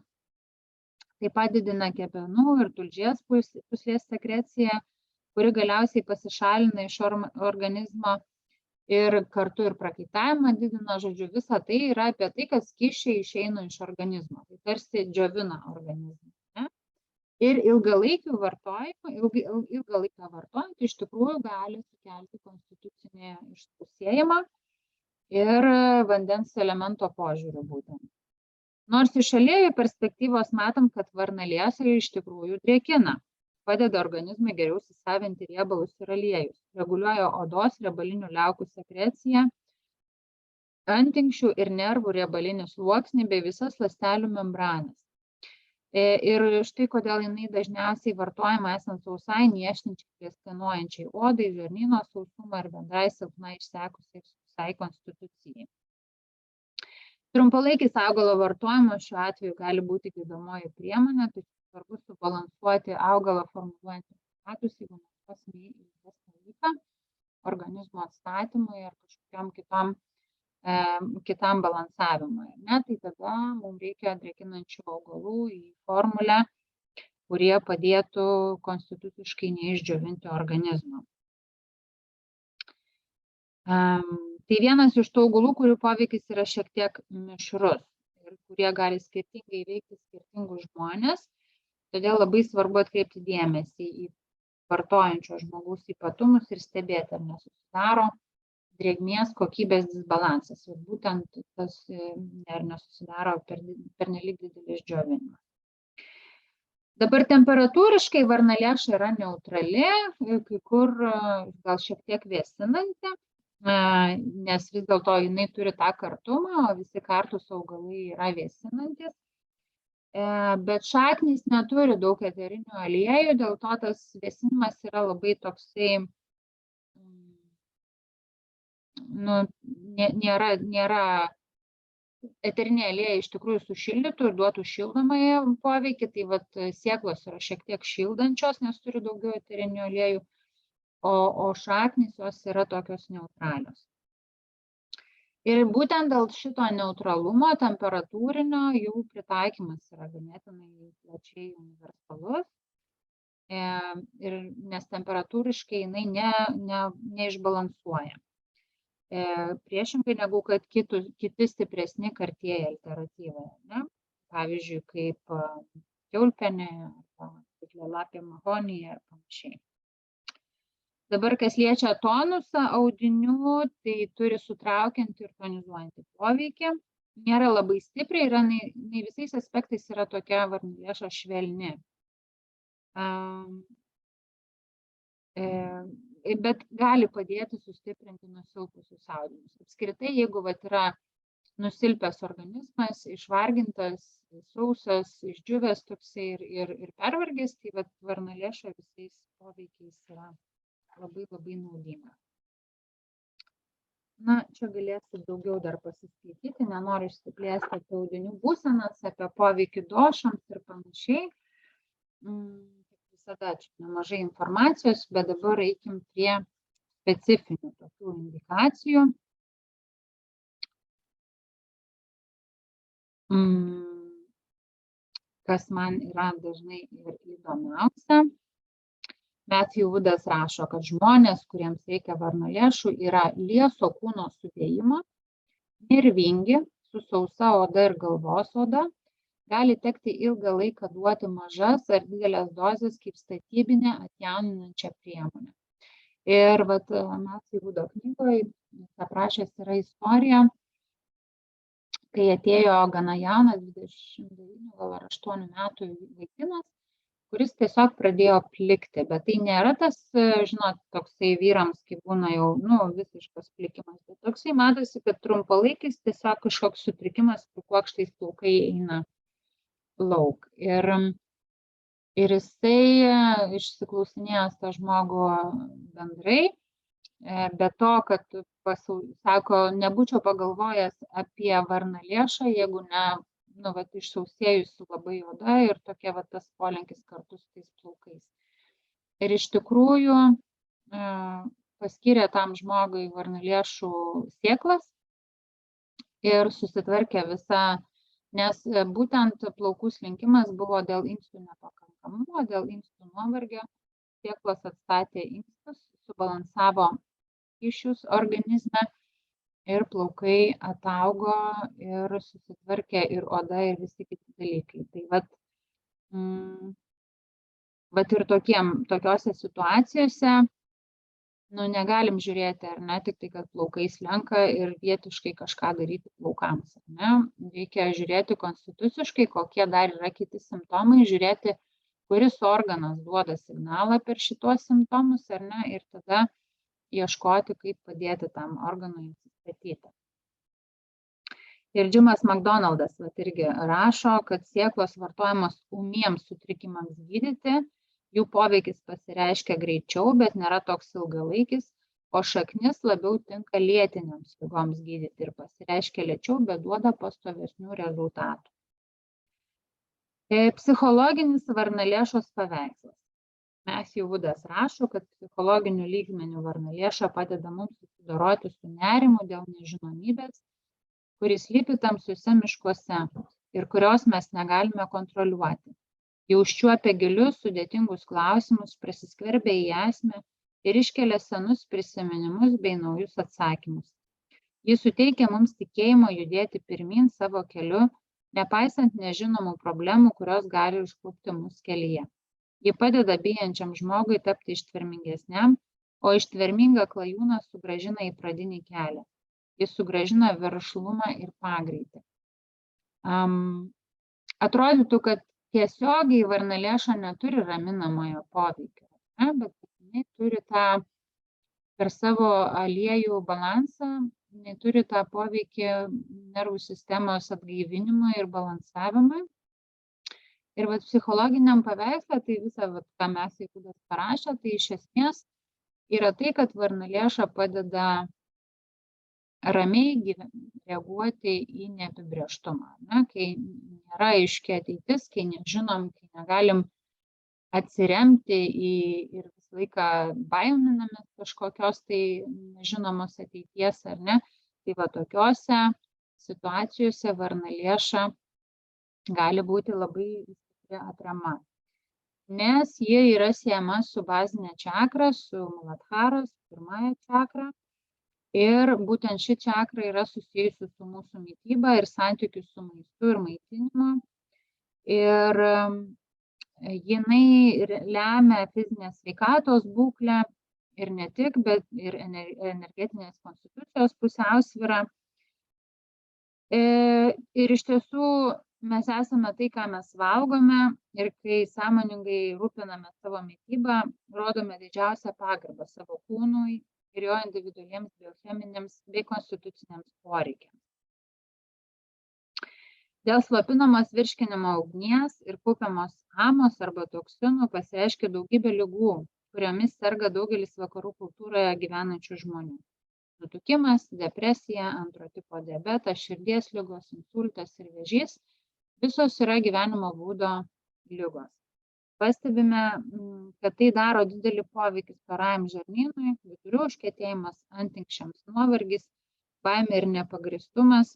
Taip pat didina kepenų ir tulžies pūslės sekreciją, kuri galiausiai pasišalina iš organizmo ir kartu ir prakaitavimą didina, žodžiu, visa tai yra apie tai, kad skysčiai išeina iš organizmo, tai tarsi džiovina organizmą. Ne? Ir ilgalaikio vartojant iš tikrųjų gali sukelti konstitucinį išsausėjimą ir vandens elemento požiūriu būtent. Nors iš aliejų perspektyvos matom, kad varnalėša iš tikrųjų drėkina. Padeda organizmui geriau įsisavinti riebalus ir aliejus, reguliuoja odos riebalinių liaukų sekreciją, antinksčių ir nervų riebalinį sluoksnį bei visas ląstelių membranas. Ir štai kodėl jinai dažniausiai vartojama esant sausai, niežtinčiai, kvestionuojančiai odai, žarnyno sausumą ir bendrai silpnai išsekusiai sausai konstitucijai. Trumpalaikis augalo vartojimas šiuo atveju gali būti gydomoji priemonė, tai svarbu subalansuoti augalą formuojant preparatus, jeigu naudosime į ilgesnį laiką organizmo atstatymui ar kažkokiam kitam balansavimui. Ne? Tai tada mums reikia drėkinančių augalų į formulę, kurie padėtų konstituciškai neišdžiovinti organizmo. Tai vienas iš tų augalų, kurių poveikis yra šiek tiek mišrus ir kurie gali skirtingai veikti skirtingus žmones. Todėl labai svarbu atkreipti dėmesį į vartojančio žmogaus ypatumus ir stebėti, ar nesusidaro drėgmės kokybės disbalansas. Ir būtent tas ar nesusidaro pernelyg didelis džiovinimas. Dabar temperatūriškai varnalėša yra neutrali, kai kur gal šiek tiek vėsinanti, nes vis dėlto jinai turi tą kartumą, o visi kartūs augalai yra vėsinantis. Bet šaknys neturi daug eterinių aliejų, dėl to tas vėsinimas yra labai toksai, nėra eteriniai aliejai iš tikrųjų sušildytų ir duotų šildomąjį poveikį, tai vat sėklos yra šiek tiek šildančios, nes turi daugiau eterinių aliejų, o šaknys jos yra tokios neutralios. Ir būtent dėl šito neutralumo temperatūrinio jų pritaikymas yra ganėtinai plačiai universalus, nes temperatūriškai jinai neišbalansuoja. Priešingai negu kad kiti stipresni kartieji alternatyvai, ne? Pavyzdžiui, kaip kiaulpienė, stiklialapė mahonija ir panašiai. Dabar, kas liečia tonusą audinių, tai turi sutraukiantį ir tonizuojantį poveikį. Nėra labai stipriai, yra nei visais aspektais yra tokia varnalėša švelni. Bet gali padėti sustiprinti nusilpusius audinius. Apskritai, jeigu yra nusilpęs organizmas, išvargintas, sausas, išdžiūvęs toksai ir pervargęs, tai varnalėša visais poveikiais yra labai naudinga. Na, čia galėsiu daugiau dar pasiskaityti, nenoriu išsiplėsti apie audinių būsenas, apie poveikį došams ir panašiai. Visada čia nemažai informacijos, bet dabar eikim prie specifinių tokių indikacijų. Kas man yra dažnai ir įdomiausia. Matthew Woodas rašo, kad žmonės, kuriems reikia varnalėšų, yra lieso kūno sudėjimo, nervingi, su sausa oda ir galvos oda, gali tekti ilgą laiką duoti mažas ar didelės dozes kaip statybinę atjauninančią priemonę. Ir vat Matthew Woodo knygoje aprašęs yra istorija, kai atėjo gana jaunas 29 gal ar 8 metų vaikinas, kuris tiesiog pradėjo plikti, bet tai nėra tas, žinot, toksai vyrams, kai būna jau, visiškas plikimas, bet toksai matosi, kad trumpalaikis tiesiog kažkoks sutrikimas, kur kuokštais plaukai eina lauk. Ir jisai išsiklausinėjęs tą žmogų bendrai, be to, kad sako, nebūčiau pagalvojęs apie varnalėšą, jeigu ne, išsausėjusi labai oda ir tokia tas polinkis kartu su tais plaukais. Ir iš tikrųjų paskyrė tam žmogui varnalėšų sėklas ir susitvarkė visą, nes būtent plaukų slinkimas buvo dėl inkstų nepakankamumo, dėl inkstų nuovargio. Sėklos atstatė inkstus, subalansavo kyšius organizme ir plaukai ataugo ir susitvarkė ir oda ir visi kiti dalykai. Tai vat ir tokiose situacijose, negalim žiūrėti, ar ne, tik tai, kad plaukai slenka ir vietiškai kažką daryti plaukams, ar ne. Reikia žiūrėti konstituciškai, kokie dar yra kiti simptomai, žiūrėti, kuris organas duoda signalą per šituos simptomus, ar ne, ir tada ieškoti, kaip padėti tam organui atsistatyti. Ir Jimas McDonaldas irgi rašo, kad sėklos vartojamos ūmiems sutrikimams gydyti, jų poveikis pasireiškia greičiau, bet nėra toks ilgalaikis, o šaknis labiau tinka lėtinėms ligoms gydyti ir pasireiškia lėčiau, bet duoda pastovesnių rezultatų. Psichologinis varnalėšos paveikslas. Matthew Woodas rašo, kad psichologiniu lygmeniu varnalėša padeda mums susidoroti su nerimu dėl nežinomybės, kuris slypi tamsiuose miškuose ir kurios mes negalime kontroliuoti. Jau užčiuopia gilius, sudėtingus klausimus, prasiskverbia į esmę ir iškelia senus prisiminimus bei naujus atsakymus. Jis suteikia mums tikėjimo judėti pirmyn savo keliu, nepaisant nežinomų problemų, kurios gali užklupti mus kelyje. Ji padeda bijančiam žmogui tapti ištvermingesniam, o ištvermingą klajūną sugrąžina į pradinį kelią. Jis sugrąžina veržlumą ir pagreitį. Atrodytų, kad tiesiogiai varnalėša neturi raminamojo poveikio, bet jinai turi tą per savo aliejų balansą, jinai turi tą poveikį nervų sistemos atgaivinimui ir balansavimui. Ir psichologiniam paveiksle, tai visą, ką mes Woodas parašė, tai iš esmės yra tai, kad varnalėša padeda ramiai reaguoti į neapibrėžtumą. Kai nėra aiški ateitis, kai nežinom, kai negalim atsiremti ir visą laiką baiminamės kažkokios tai nežinomos ateities, ar ne, tai tokiose situacijose varnalėša gali būti labai atrama, nes jie yra siejama su bazinė čakra, su Muladharos pirmąja čakra, ir būtent ši čakra yra susijusi su mūsų mityba ir santykiu su maistu ir maitinimu, ir jinai lemia fizinės sveikatos būklę ir ne tik, bet ir energetinės konstitucijos pusiausvyrą. Ir iš tiesų mes esame tai, ką mes valgome, ir kai sąmoningai rūpiname savo mitybą, rodome didžiausią pagarbą savo kūnui ir jo individualiems biocheminiams bei konstituciniams poreikiams. Dėl slopinamos virškinimo ugnies ir kaupiamos amos arba toksinų pasireiškia daugybė ligų, kuriomis serga daugelis vakarų kultūroje gyvenančių žmonių. Nutukimas, depresija, antro tipo diabetas, širdies ligos, insultas ir vėžys – visos yra gyvenimo būdo ligos. Pastebime, kad tai daro didelį poveikį storajam žarnynui, vidurių užkietėjimas, antinksčiams nuovargis, baimė ir nepagristumas.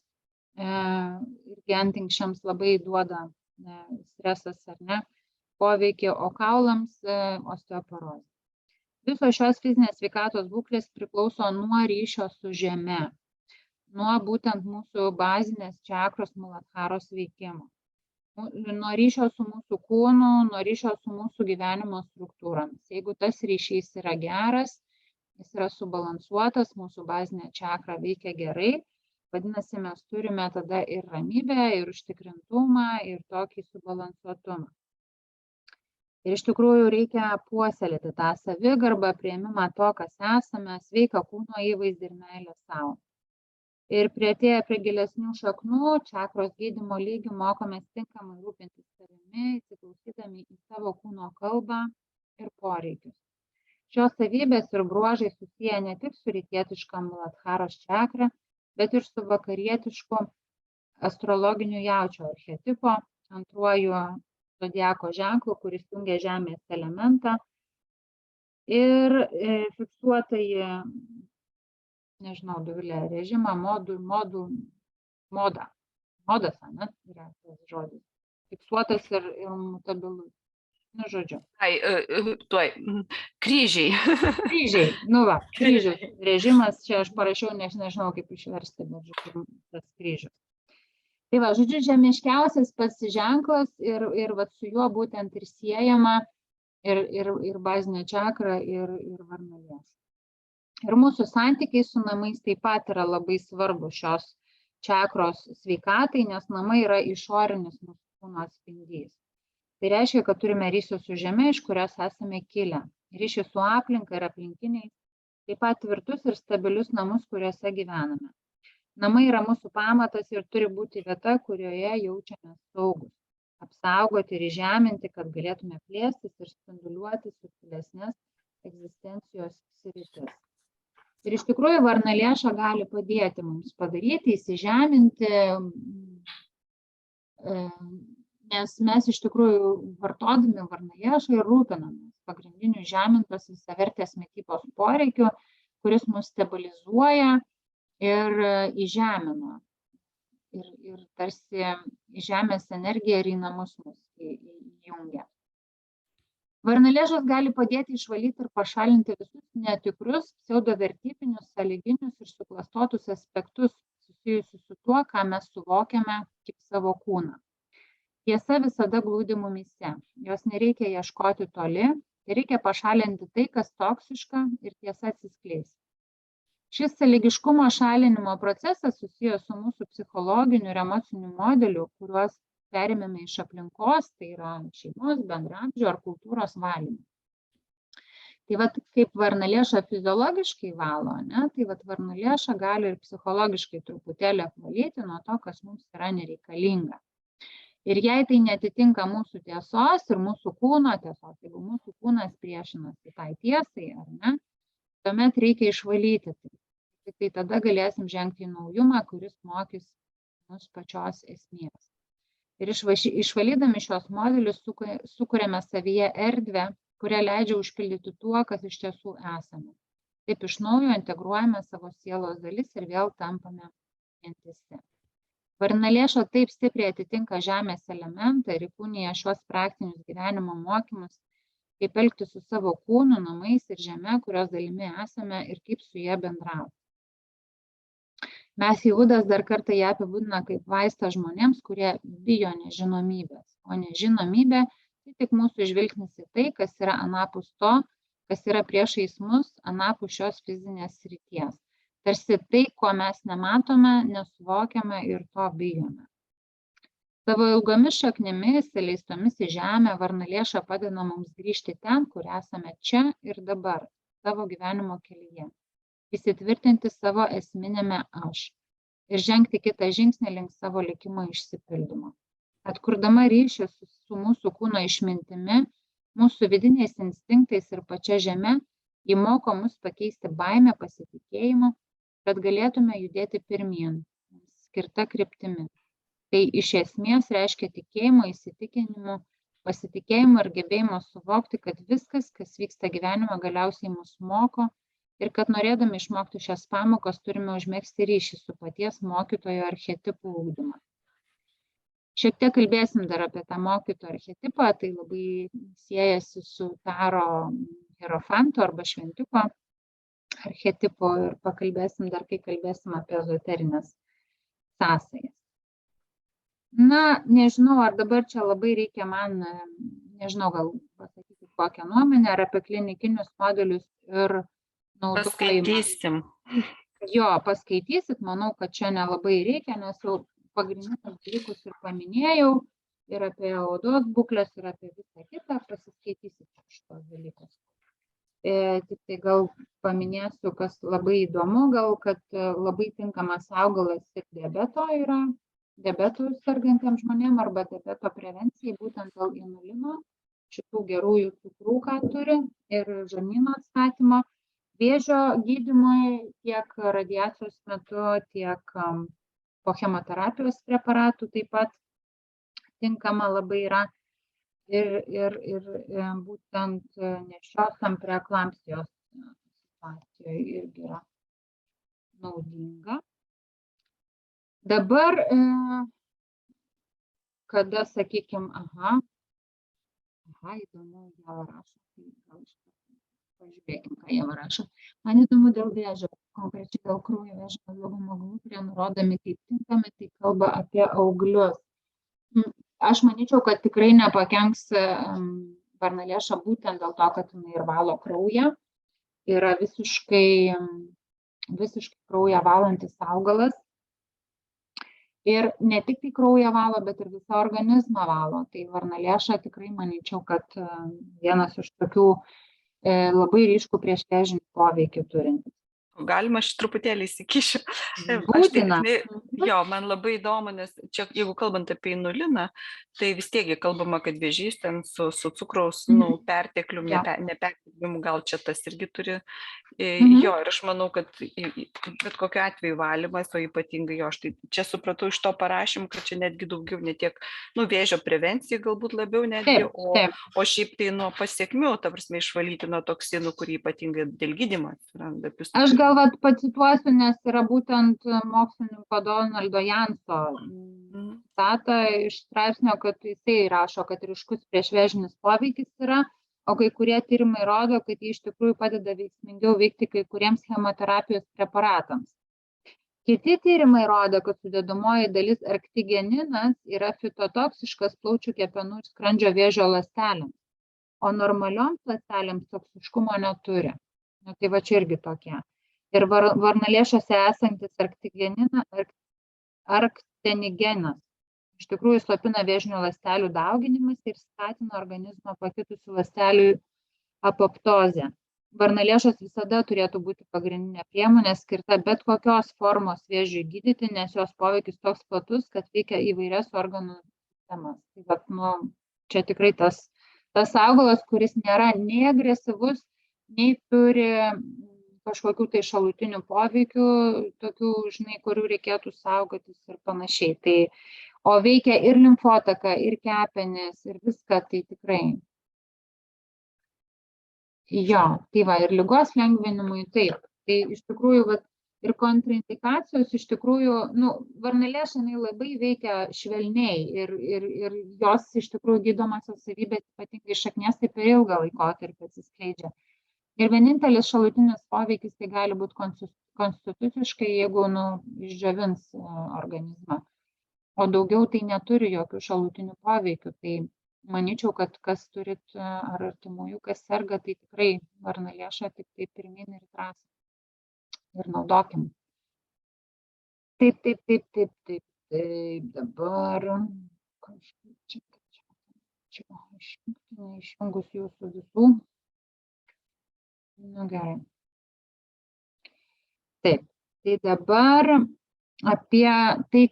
Irgi antinksčiams labai duoda stresas, ar ne, poveikį, o kaulams osteoporozė. Visos šios fizinės sveikatos būklės priklauso nuo ryšio su žeme, nuo būtent mūsų bazinės čakros Muladharos veikimo. nuo ryšio su mūsų kūnu, nuo ryšio su mūsų gyvenimo struktūromis. Jeigu tas ryšys yra geras, jis yra subalansuotas, mūsų bazinė čakra veikia gerai, vadinasi, mes turime tada ir ramybę, ir užtikrintumą, ir tokį subalansuotumą. Ir iš tikrųjų reikia puoselėti tą savigarbą, priėmimą to, kas esame, sveiką kūno įvaizdį ir meilę savo. Ir priartėję prie gilesnių šaknų, čakros gydymo lygių mokomės tinkamai rūpintis savimi, įsiklausydami į savo kūno kalbą ir poreikius. Šios savybės ir bruožai susiję ne tik su rytietiška Muladharos čakra, bet ir su vakarietišku astrologiniu jaučio archetipo, antruoju zodiako ženklu, kuris jungia žemės elementą ir fiksuotąjį, nežinau, Dovilė, režimą, modas, ne, yra tas žodis, fiksuotas ir mutabilus, nu, žodžiu. Kryžiai. Kryžiai, nu va, kryžius režimas, čia aš parašiau, nežinau kaip išversti, bet žodžiu, tas kryžius. Tai va, žodžiu, žemiškiausias pats ženklas ir va, su juo būtent ir siejama ir bazinė čakra, ir varnalės. Ir mūsų santykiai su namais taip pat yra labai svarbus šios čakros sveikatai, nes namai yra išorinis mūsų kūno atspindys. Tai reiškia, kad turime ryšį su žeme, iš kurios esame kilę, ryšį su aplinka ir aplinkiniais, taip pat tvirtus ir stabilius namus, kuriuose gyvename. Namai yra mūsų pamatas ir turi būti vieta, kurioje jaučiame saugus, apsaugoti ir įžeminti, kad galėtume plėstis ir spinduliuoti subtilesnės egzistencijos sritis. Ir iš tikrųjų varnalėša gali padėti mums padaryti, įsižeminti, nes mes iš tikrųjų vartodami varnalėšą ir rūpinamės pagrindiniu žemintos visavertės mitybos poreikiu, kuris mus stabilizuoja ir įžemina. Ir tarsi žemės energija ir į namus mus įjungia. Varnalėšos gali padėti išvalyti ir pašalinti visus netikrus, pseudovertybinius, sąlyginius ir suklastotus aspektus susijusius su tuo, ką mes suvokiame kaip savo kūną. Tiesa visada glūdi mumyse, jos nereikia ieškoti toli, reikia pašalinti tai, kas toksiška ir tiesa atsiskleis. Šis sąlygiškumo šalinimo procesas susijęs su mūsų psichologiniu ir emociniu modeliu, kuriuos perėmėme iš aplinkos, tai yra šeimos, bendraamžių ar kultūros valymu. Tai vat kaip varnalėša fiziologiškai valo, ne, tai vat varnalėša gali ir psichologiškai truputėlį apvalyti nuo to, kas mums yra nereikalinga. Ir jei tai netitinka mūsų tiesos ir mūsų kūno tiesos, jeigu mūsų kūnas priešinasi tai tiesai, ar ne, tuomet reikia išvalyti tai. Tai tada galėsim žengti į naujumą, kuris mokys mus pačios esmės. Ir išvalydami šios modelius sukuriame savyje erdvę, kurią leidžia užpildyti tuo, kas iš tiesų esame. Taip iš naujo integruojame savo sielos dalis ir vėl tampame vientisi. Varnalėša taip stipriai atitinka žemės elementą ir įkūnija šios praktinius gyvenimo mokymus, kaip elgtis su savo kūnu, namais ir žeme, kurios dalimi esame ir kaip su jie bendrauti. Mes Jėvudas dar kartą ją apibūdina kaip vaistą žmonėms, kurie bijo nežinomybės, o nežinomybė tai tik mūsų žvilgsnis į tai, kas yra anapus to, kas yra priešais mus, anapus šios fizinės srities. Tarsi tai, ko mes nematome, nesuvokiame ir to bijome. Savo ilgomis šaknimis, įleistomis į žemę, varnalėša padeda mums grįžti ten, kur esame čia ir dabar, savo gyvenimo kelyje. Įsitvirtinti savo esminėme aš ir žengti kitą žingsnį link savo likimo išsipildymo. Atkurdama ryšį su mūsų kūno išmintimi, mūsų vidiniais instinktais ir pačia žeme, ji moko mus pakeisti baimę pasitikėjimu, kad galėtume judėti pirmyn, skirta kryptimi. Tai iš esmės reiškia tikėjimo, įsitikinimo, pasitikėjimo ir gebėjimo suvokti, kad viskas, kas vyksta gyvenime, galiausiai mus moko, ir kad norėdami išmokti šias pamokas turime užmegzti ryšį su paties mokytojo archetipų ugdymą. Šiek tiek kalbėsim dar apie tą mokytojo archetipą, tai labai siejasi su Taro hierofanto arba šventiko archetipu ir pakalbėsim dar, kai kalbėsim apie ezoterinės sąsajas. Na, nežinau, ar dabar čia labai reikia man, nežinau, gal pasakyti kokią nuomonę, ar apie klinikinius modelius ir naudojimą. Paskaitysim. Jo, paskaitysit, manau, kad čia nelabai reikia, nes jau pagrindinius dalykus ir paminėjau, ir apie odos būklės, ir apie visą kitą, pasiskaitysit šitos dalykus. Tik tai gal paminėsiu, kas labai įdomu, gal, kad labai tinkamas augalas ir diabeto yra, diabetų sergantiems žmonėms arba diabeto prevencijai, būtent dėl inulino, šitų gerųjų cukrų, ką turi, ir žarnyno atstatymo, vėžio gydymui tiek radiacijos metu, tiek po chemoterapijos preparatų taip pat tinkama labai yra. Ir būtent nėščiosiom preeklampsijos situacijoje irgi yra naudinga. Dabar, kada, sakykime, įdomu, Ieva rašo, tai gal pažiūrėkim, ką Ieva rašo. Man įdomu dėl vėžio, konkrečiai dėl kraujo vėžio medžiagų augalų, kurie nurodomi kaip tinkami, tai kalba apie auglius. Aš manyčiau, kad tikrai nepakenks varnalėša būtent dėl to, kad jinai ir valo kraują. Yra visiškai kraują valantis augalas. Ir ne tik tai kraują valo, bet ir visą organizmą valo. Tai varnalėša tikrai manyčiau, kad vienas iš tokių labai ryškų priešvėžinį poveikį turintis. Galima aš truputėlį įsikišiu. Būtina. Jo, man labai įdomu, nes čia, jeigu kalbant apie inuliną, tai vis tiek kalbama, kad vėžys ten su cukraus perteklium, neperteklium, gal čia tas irgi turi. Jo, ir aš manau, kad bet kokiu atveju valymas, o ypatingai jo, aš tai čia supratau iš to parašym, kad čia netgi daugiau, ne tiek, vėžio prevencijai galbūt labiau netgi, o šiaip tai nuo pasiekmių, ta prasme, išvalyti nuo toksinų, kurį ypatingai dėl gydymo atsiranda. Aš gal pacituosiu, nes yra būtent mokslininko Donaldo Janso citata iš straipsnio, kad jisai rašo, kad ryškus priešvėžinis poveikis yra, o kai kurie tyrimai rodo, kad jie iš tikrųjų padeda veiksmingiau veikti kai kuriems chemoterapijos preparatams. Kiti tyrimai rodo, kad sudedamoji dalis arktigeninas yra fitotoksiškas plaučių, kepenų ir skrandžio vėžio ląstelėms, o normalioms ląstelėms toksiškumo neturi. Tai va čia irgi tokie. Ir varnalėšose esantis arktenigenas iš tikrųjų slopina vėžinių ląstelių dauginimas ir skatina organizmo pakitusių ląstelių apoptozę. Varnalėšos visada turėtų būti pagrindinė priemonė skirta bet kokios formos vėžiui gydyti, nes jos poveikis toks platus, kad veikia įvairias organų sistemas. Tai čia tikrai tas augalas, kuris nėra nei agresyvus, nei turi kažkokių tai šalutinių poveikių, tokių, kurių reikėtų saugotis ir panašiai. Tai, o veikia ir limfotaka, ir kepenys, ir viską, tai tikrai. Jo, tai va, ir ligos lengvinimui taip. Tai iš tikrųjų, ir kontraindikacijos, iš tikrųjų, varnalėša jinai labai veikia švelniai ir jos iš tikrųjų gydomosios savybės, ypatingai šaknies, tai per ilgą laikotarpį atsiskleidžia. Ir vienintelis šalutinis poveikis tai gali būti konstituciškai, jeigu išdžiovins organizmą. O daugiau tai neturi jokių šalutinių poveikių. Tai manyčiau, kad kas turit ar artimųjų, kas serga, tai tikrai varnalėša tik tai pirmin ir drąsiai. Ir naudokim. Taip. Dabar kažkaip čia išjungus jūsų visų. Gerai. Taip, tai dabar apie tai,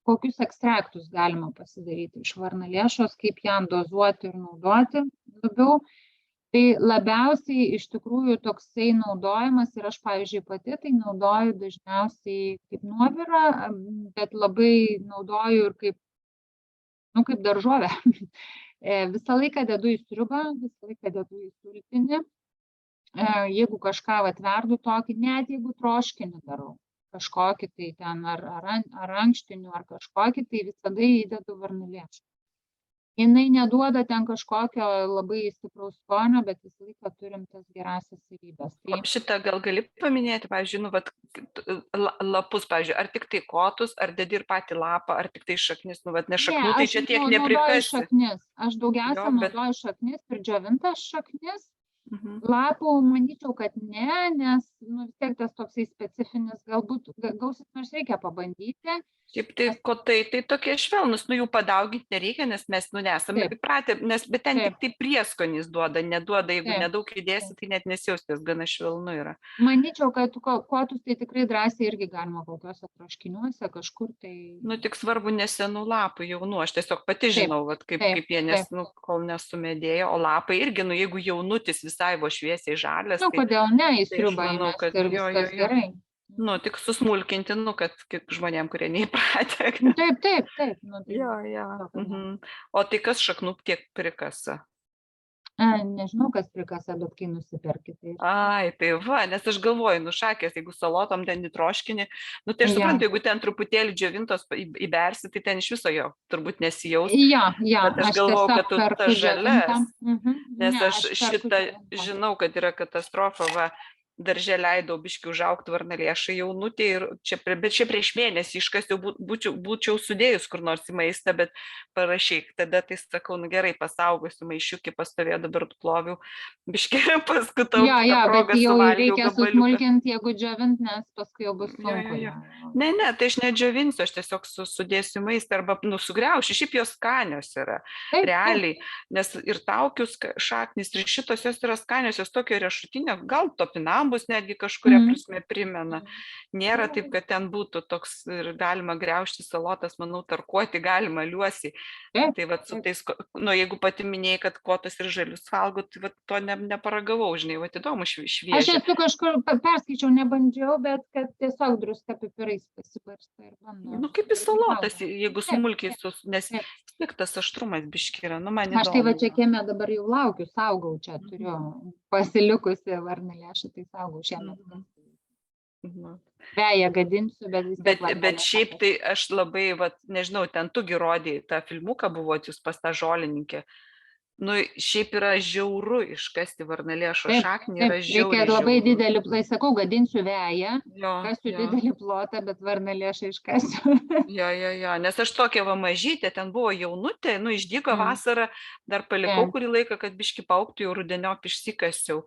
kokius ekstraktus galima pasidaryti iš varnalėšos, kaip ją dozuoti ir naudoti labiau. Tai labiausiai iš tikrųjų toksai naudojimas, ir aš, pavyzdžiui, pati tai naudoju dažniausiai kaip nuovirą, bet labai naudoju ir kaip daržovę. Visą laiką dedu į sriubą, visą laiką dedu į sultinį. Jeigu kažką verdu tokį, net jeigu troškinį darau, kažkokį tai ten ar ankštinių, ar kažkokį, tai visada įdedu varnalėšą. Jinai neduoda ten kažkokio labai stipraus skonio, bet visą laiką turim tas gerasias savybės. Šitą gal gali paminėti, pavyzdžiui, lapus, pavyzdžiui, ar tik tai kotus, ar dedi ir patį lapą, ar tik tai šaknis, nu, vat, ne Ne, šaknų, tai aš čia tiek naudoju neprikasi. šaknis. Aš Jo, daugiausia bet... naudoju šaknis ir džiovintas šaknis. Mhm. Lapų manyčiau, kad ne, nes nu, vis tiek tas toksai specifinis galbūt gausis, nors reikia pabandyti. Šiaip tai kotai, tai tokie švelnus, nu jų padauginti nereikia, nes mes, nu, nesame Taip. įpratę, bet ten Taip. tik tai prieskonys duoda, neduoda, jeigu Taip. nedaug įdėsi, tai net nesijaustis, gana švelnu yra. Manyčiau, kad kotus tai tikrai drąsiai irgi galima kokiuose troškiniuose kažkur tai. Nu, tik svarbu nesenų lapų jaunų, aš tiesiog pati žinau, vat, kaip jie, nes, nu, kol nesumedėjo, o lapai irgi, nu, jeigu jaunutis visai buvo šviesiai žalias, Nu, kodėl ne, į sriubą manau, įmesti kad ir viskas gerai. Nu, tik susmulkinti, nu, kad žmonėm, kurie neįpratę. Taip. Nu, tai Jo. O tai kas šaknų tiek prikasa? Nežinau, kas prikasa, bet kai nusiperki, tai... Ai, tai va, nes aš galvoju, nu šakės, jeigu salotom ten į troškinį, nu tai aš suprantu, jeigu ten truputėlį džiovintos įbersi, tai ten iš viso jo turbūt nesijaus. Jo, bet aš galvoju, kad tu tas žalias, nes aš šitą žinau, kad yra katastrofa, va, darže leidau biškių užaugti varnalėšai jaunutė ir bet čia prieš mėnesį iškas jau būčiau sudėjus kur nors į maistą, bet parašyk, tada tai sakau, nu gerai, pasaugosiu maišiukį, pastovėjo, dabar ploviau, biškį paskutau, jo, bet jau reikia susmulkinti, jeigu džiovint, nes paskui jau bus sunku. Ne, tai aš nedžiovinsiu, aš tiesiog sudėsiu maistą arba, nu, sugriaušiu, šiaip jos skanios yra, realiai, nes ir taukius šaknis, ir šitos jos yra skanios, jos tokio riešutinio, gal topinambus netgi kažkuria prasme primena. Nėra taip, kad ten būtų toks ir galima griaužti salotas, manau, tarkuoti galima liuosiai. Tai va, su tais, nu, jeigu pati minėjai, kad kotas ir žalius valgo, tai va, to neparagavau, žinai, va, įdomu šviežia. Aš esu kažkur perskaičiau, nebandžiau, bet kad tiesiog druska pipirais pasibarsta ir bando. Nu, kaip į salotas, jeigu smulkiai, nes tiek tas aštrumas biški yra, nu, man įdomu. Aš tai va čia kieme dabar jau laukiu, saugau čia, turiu pasilikusi varnalėšą, tai saugau šiemet. Veja gadinsiu, bet šiaip tai aš labai, vat, nežinau, ten tu girodėjai, tą filmuką buvo, jūs pas tą žolininkė. Nu, šiaip yra žiauru iškasti varnalėšo šaknį, yra žiauru. Reikia labai didelį, sakau, gadinsiu veją, kasiu didelį plotą, bet varnalėšą iškasiu. Jo, nes aš tokia va mažytė, ten buvo jaunutė, nu, išdygo vasarą, dar palikau kurį laiką, kad biški paaugtų, jau rudeniop išsikasiau.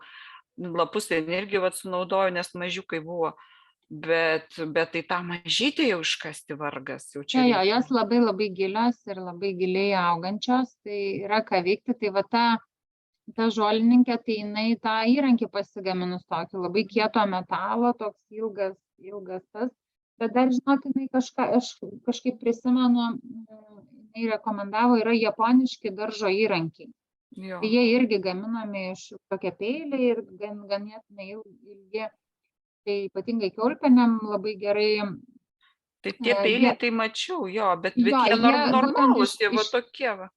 Lapus irgi vat sunaudoju, nes mažiukai buvo. Bet tai tą mažytę jau iškasti vargas. Jo, jos labai labai gilios ir labai giliai augančios, tai yra ką veikti. Tai va ta žolininkė, tai jinai tą įrankį pasigaminus tokį labai kieto metalo, toks ilgas tas. Bet dar žinok, jinai aš kažkaip prisimenu, jinai rekomendavo, yra japoniški daržo įrankiai. Tai jie irgi gaminami iš tokie peiliai ir ganėtinai ilgi. Tai ypatingai kiaulpieniam labai gerai. Tai tie peiliai tai mačiau, jo, bet jie normalūs, jie va tokie va.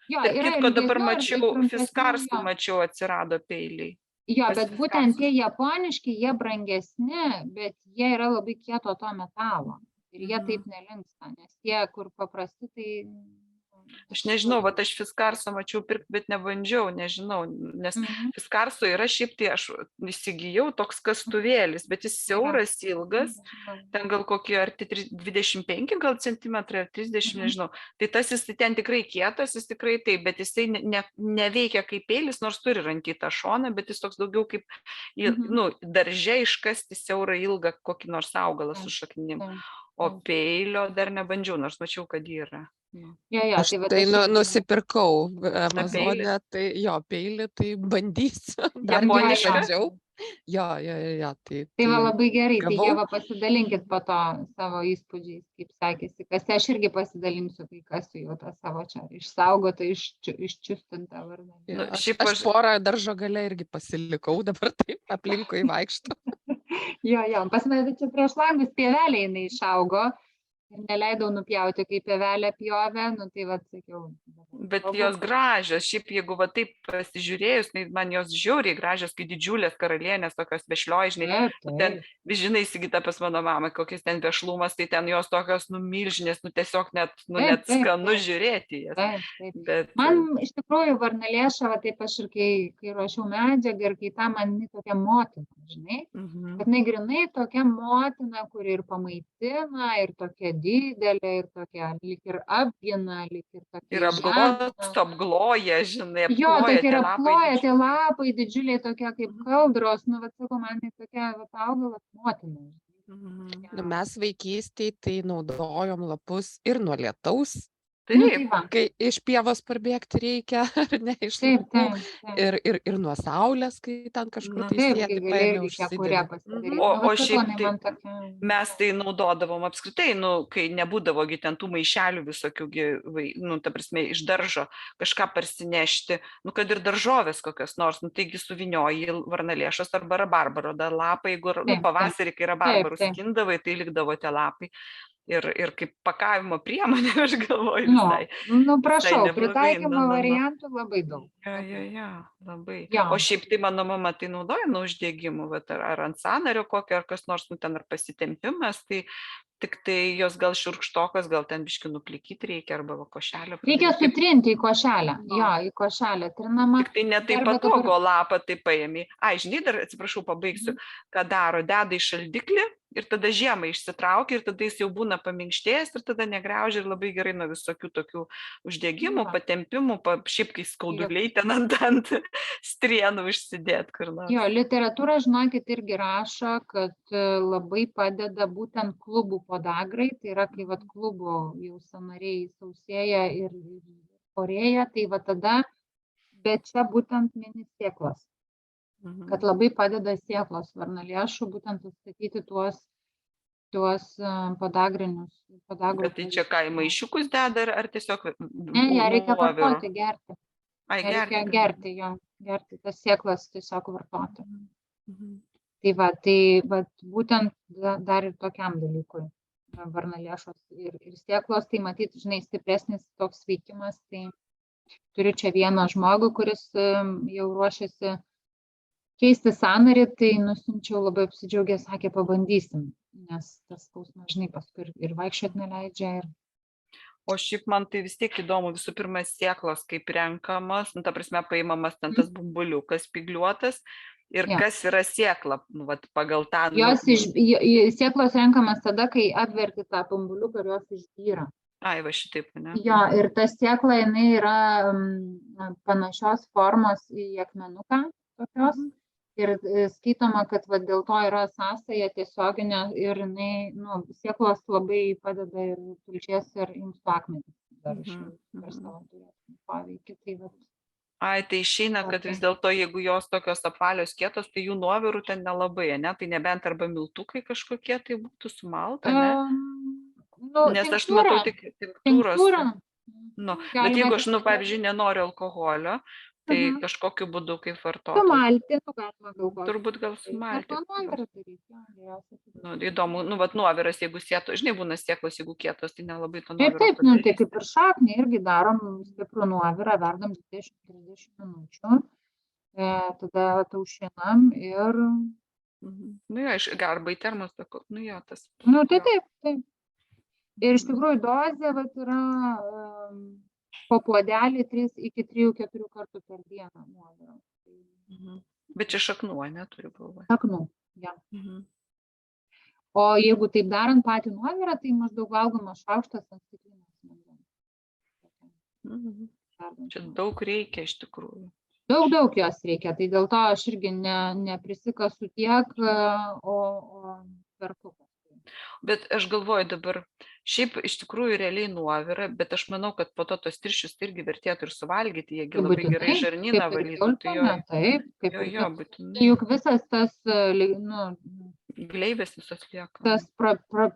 Taip kitko dabar mačiau, Fiskarsų mačiau atsirado peiliai. Jo, bet būtent tie japoniški, jie brangesni, bet jie yra labai kieto to metalo. Ir jie taip nelinksta, nes tie, kur paprasti, tai... Aš nežinau, va aš Fiskarso mačiau pirkti, bet nebandžiau, nežinau, nes Fiskarso yra šiaip tai aš įsigijau toks kastuvėlis, bet jis siauras, ilgas, ten gal kokie ar 25 gal centimetrai, ar 30, nežinau. Tai tas jis ten tikrai kietas, jis tikrai taip, bet jisai neveikia kaip peilis, nors turi rankytą šoną, bet jis toks daugiau kaip, nu, darže iškasti siaurą ilgą kokį nors augalą su šaknim. O peilio dar nebandžiau, nors mačiau, kad yra. Aš tai nusipirkau Amazone, tai jo, peilį, tai bandysiu. Dar nebandžiau. Jo. Tai va labai gerai, tai jie va pasidalinkit po to savo įspūdžiais, kaip sekėsi. Kas aš irgi pasidalinsiu, kai kasiu jau tą savo čia išsaugotą, iščiustintą varną. Aš porą daržo gale irgi pasilikau, dabar taip aplinkui vaikšto. Jo, pasimetė čia prieš langus pievelė jinai išaugo ir neleidau nupjauti, kai pievelė pjovė, nu tai va sakiau. Bet jos gražios, šiaip jeigu va taip pasižiūrėjus, man jos žiauriai gražios, kai didžiulės karalienės, tokios vešlioj, žinai, ten, žinai, Sigita pas mano mamą, kokias ten vešlumas, tai ten jos tokios, milžinės, tiesiog net skanu žiūrėti jas. Man iš tikrųjų varnalėša, va taip aš ir kai ruošiau medžiagą ir kai ta man tokia motina. žinai. Bet jinai grynai tokia motina, kuri ir pamaitina, ir tokia didelė, ir tokia lyg ir apgina, lyg ir tokia Ir apgloja, žinai, jo, apkloja tokia ir tie apkloja, tie lapai. lapai didžiuliai tokie kaip kaldros, nu, vat sakau, man tai tokia augalas motina. Nu, mes vaikystėje tai naudojom lapus ir nuo lietaus, Taip, kai iš pievos parbėgti reikia, ar ne, iš taip, laukų, taip. ir nuo saulės, kai ten kažkur tai Taip, sėdi, kai paėmė galėjai kurią užsidedi. pasidaryti. O šiaip tai mes tai naudodavom apskritai, nu, kai nebūdavo ten tų maišelių visokių, nu, ta prasme, iš daržo kažką parsinešti, nu, kad ir daržovės kokios nors, nu, taigi suvinioji varnalėšos arba rabarbaro, dar lapai, jeigu, nu, pavasarį, kai rabarbarus skindavai, tai likdavo tie lapai. Ir kaip pakavimo priemonė, aš galvoju, visai. Nu, prašau, pritaikymo variantų labai daug. Jo, labai. O šiaip tai mano mama tai naudoja nuo uždegimų, ar ant sąnario kokio, ar kas nors, nu, ten ar pasitempimas, tai tik tai jos gal šiurkštokas, gal ten biškį nuplikyti reikia, arba košelę. Reikia sutrinti į košelę, jo, į košelę trinama. Tik tai netaip patogo lapą tai paėmė. Ai, žinai, dar atsiprašau, pabaigsiu, ką daro, deda į šaldiklį ir tada žiemą išsitraukia ir tada jis jau būna paminkštėjęs ir tada negriaužia ir labai gerai nuo visokių tokių uždegimų, patempimų, šiaip kai skauduliai ten ant strienų užsidėt kur nors. Jo, literatūra, žinokit, irgi rašo, kad labai padeda būtent klubų podagrai, tai yra, kai vat klubų jau sąnariai sausėja ir porėja, tai va tada, bet čia būtent mini sėklos. Kad labai padeda sėklos varnalėšų būtent atstatyti tuos podagrinius. Bet tai čia ką, į maišiukus deda ar tiesiog? Ne, ją reikia vartoti, gerti. Ai, reikia gerti, jo, gerti tas sėklas tiesiog vartoti. Tai va, būtent dar ir tokiam dalykui varnalėšos ir sėklos, tai matyti, žinai, stipresnis toks veikimas, tai turiu čia vieną žmogų, kuris jau ruošiasi keisti sąnarį, tai nusiunčiau, labai apsidžiaugė, sakė, pabandysim, nes tas skausmas, žinai, paskui ir vaikščiot neleidžia. O šiaip man tai vis tiek įdomu, visų pirma, sėklos kaip renkamas, nu, ta prasme, paimamas ten tas bumbuliukas spygliuotas ir kas yra sėkla, nu, vat, pagal tą. Sėklos renkamas tada, kai apverti tą bumbuliuką ir jos išbyra. Ai, va šitaip, ne? Jo, ir ta sėkla, jinai yra panašios formos į akmenuką tokios. Ir skaitoma, kad va, dėl to yra sąsaja tiesioginė ir jinai, nu, sėklos labai padeda ir tulžies ir inkstų akmenys. Dar per savo poveikį. Tai, va. Ai, tai išeina, kad vis dėlto, jeigu jos tokios apvalios kietos, tai jų nuovirų ten nelabai, ne? Tai nebent arba miltukai kažkokie tai būtų sumalta, ne? Nes aš matau tik tinktūros. Nu, bet jeigu aš, pavyzdžiui, nenoriu alkoholio, tai kažkokiu būdu kaip vartoti. Sumalti, galima galvoti. Turbūt gal sumalti. Įdomu, nuoviras, jeigu sėtos, žinai, būna sėklos, jeigu kietos, tai nelabai to nuoviro. Taip, tai kaip ir šaknį irgi darom stiprų nuovirą, verdam 20-30 minučių, tada taušinam ir... Nu jo, arba į termos, nu jo, tas... Nu tai taip. Ir iš tikrųjų dozė yra po puodelį 3 iki 3-4 kartų per dieną nuovirą. Bet čia šaknų, neturiu galvoje. Šaknų, ja. O jeigu taip darant patį nuovirą, tai maždaug valgomas šaukštas ant stiklinės vandens. Čia daug reikia iš tikrųjų. Daug jos reikia, tai dėl to aš irgi neprisikasu tiek, o perku. Bet aš galvoju dabar, šiaip iš tikrųjų realiai nuovira, bet aš manau, kad po to tos tirščius irgi vertėtų ir suvalgyti, jiegi labai gerai žarnyną valytų. Taip, kaip ir juk visas tas, gleivės visos lieka. Tas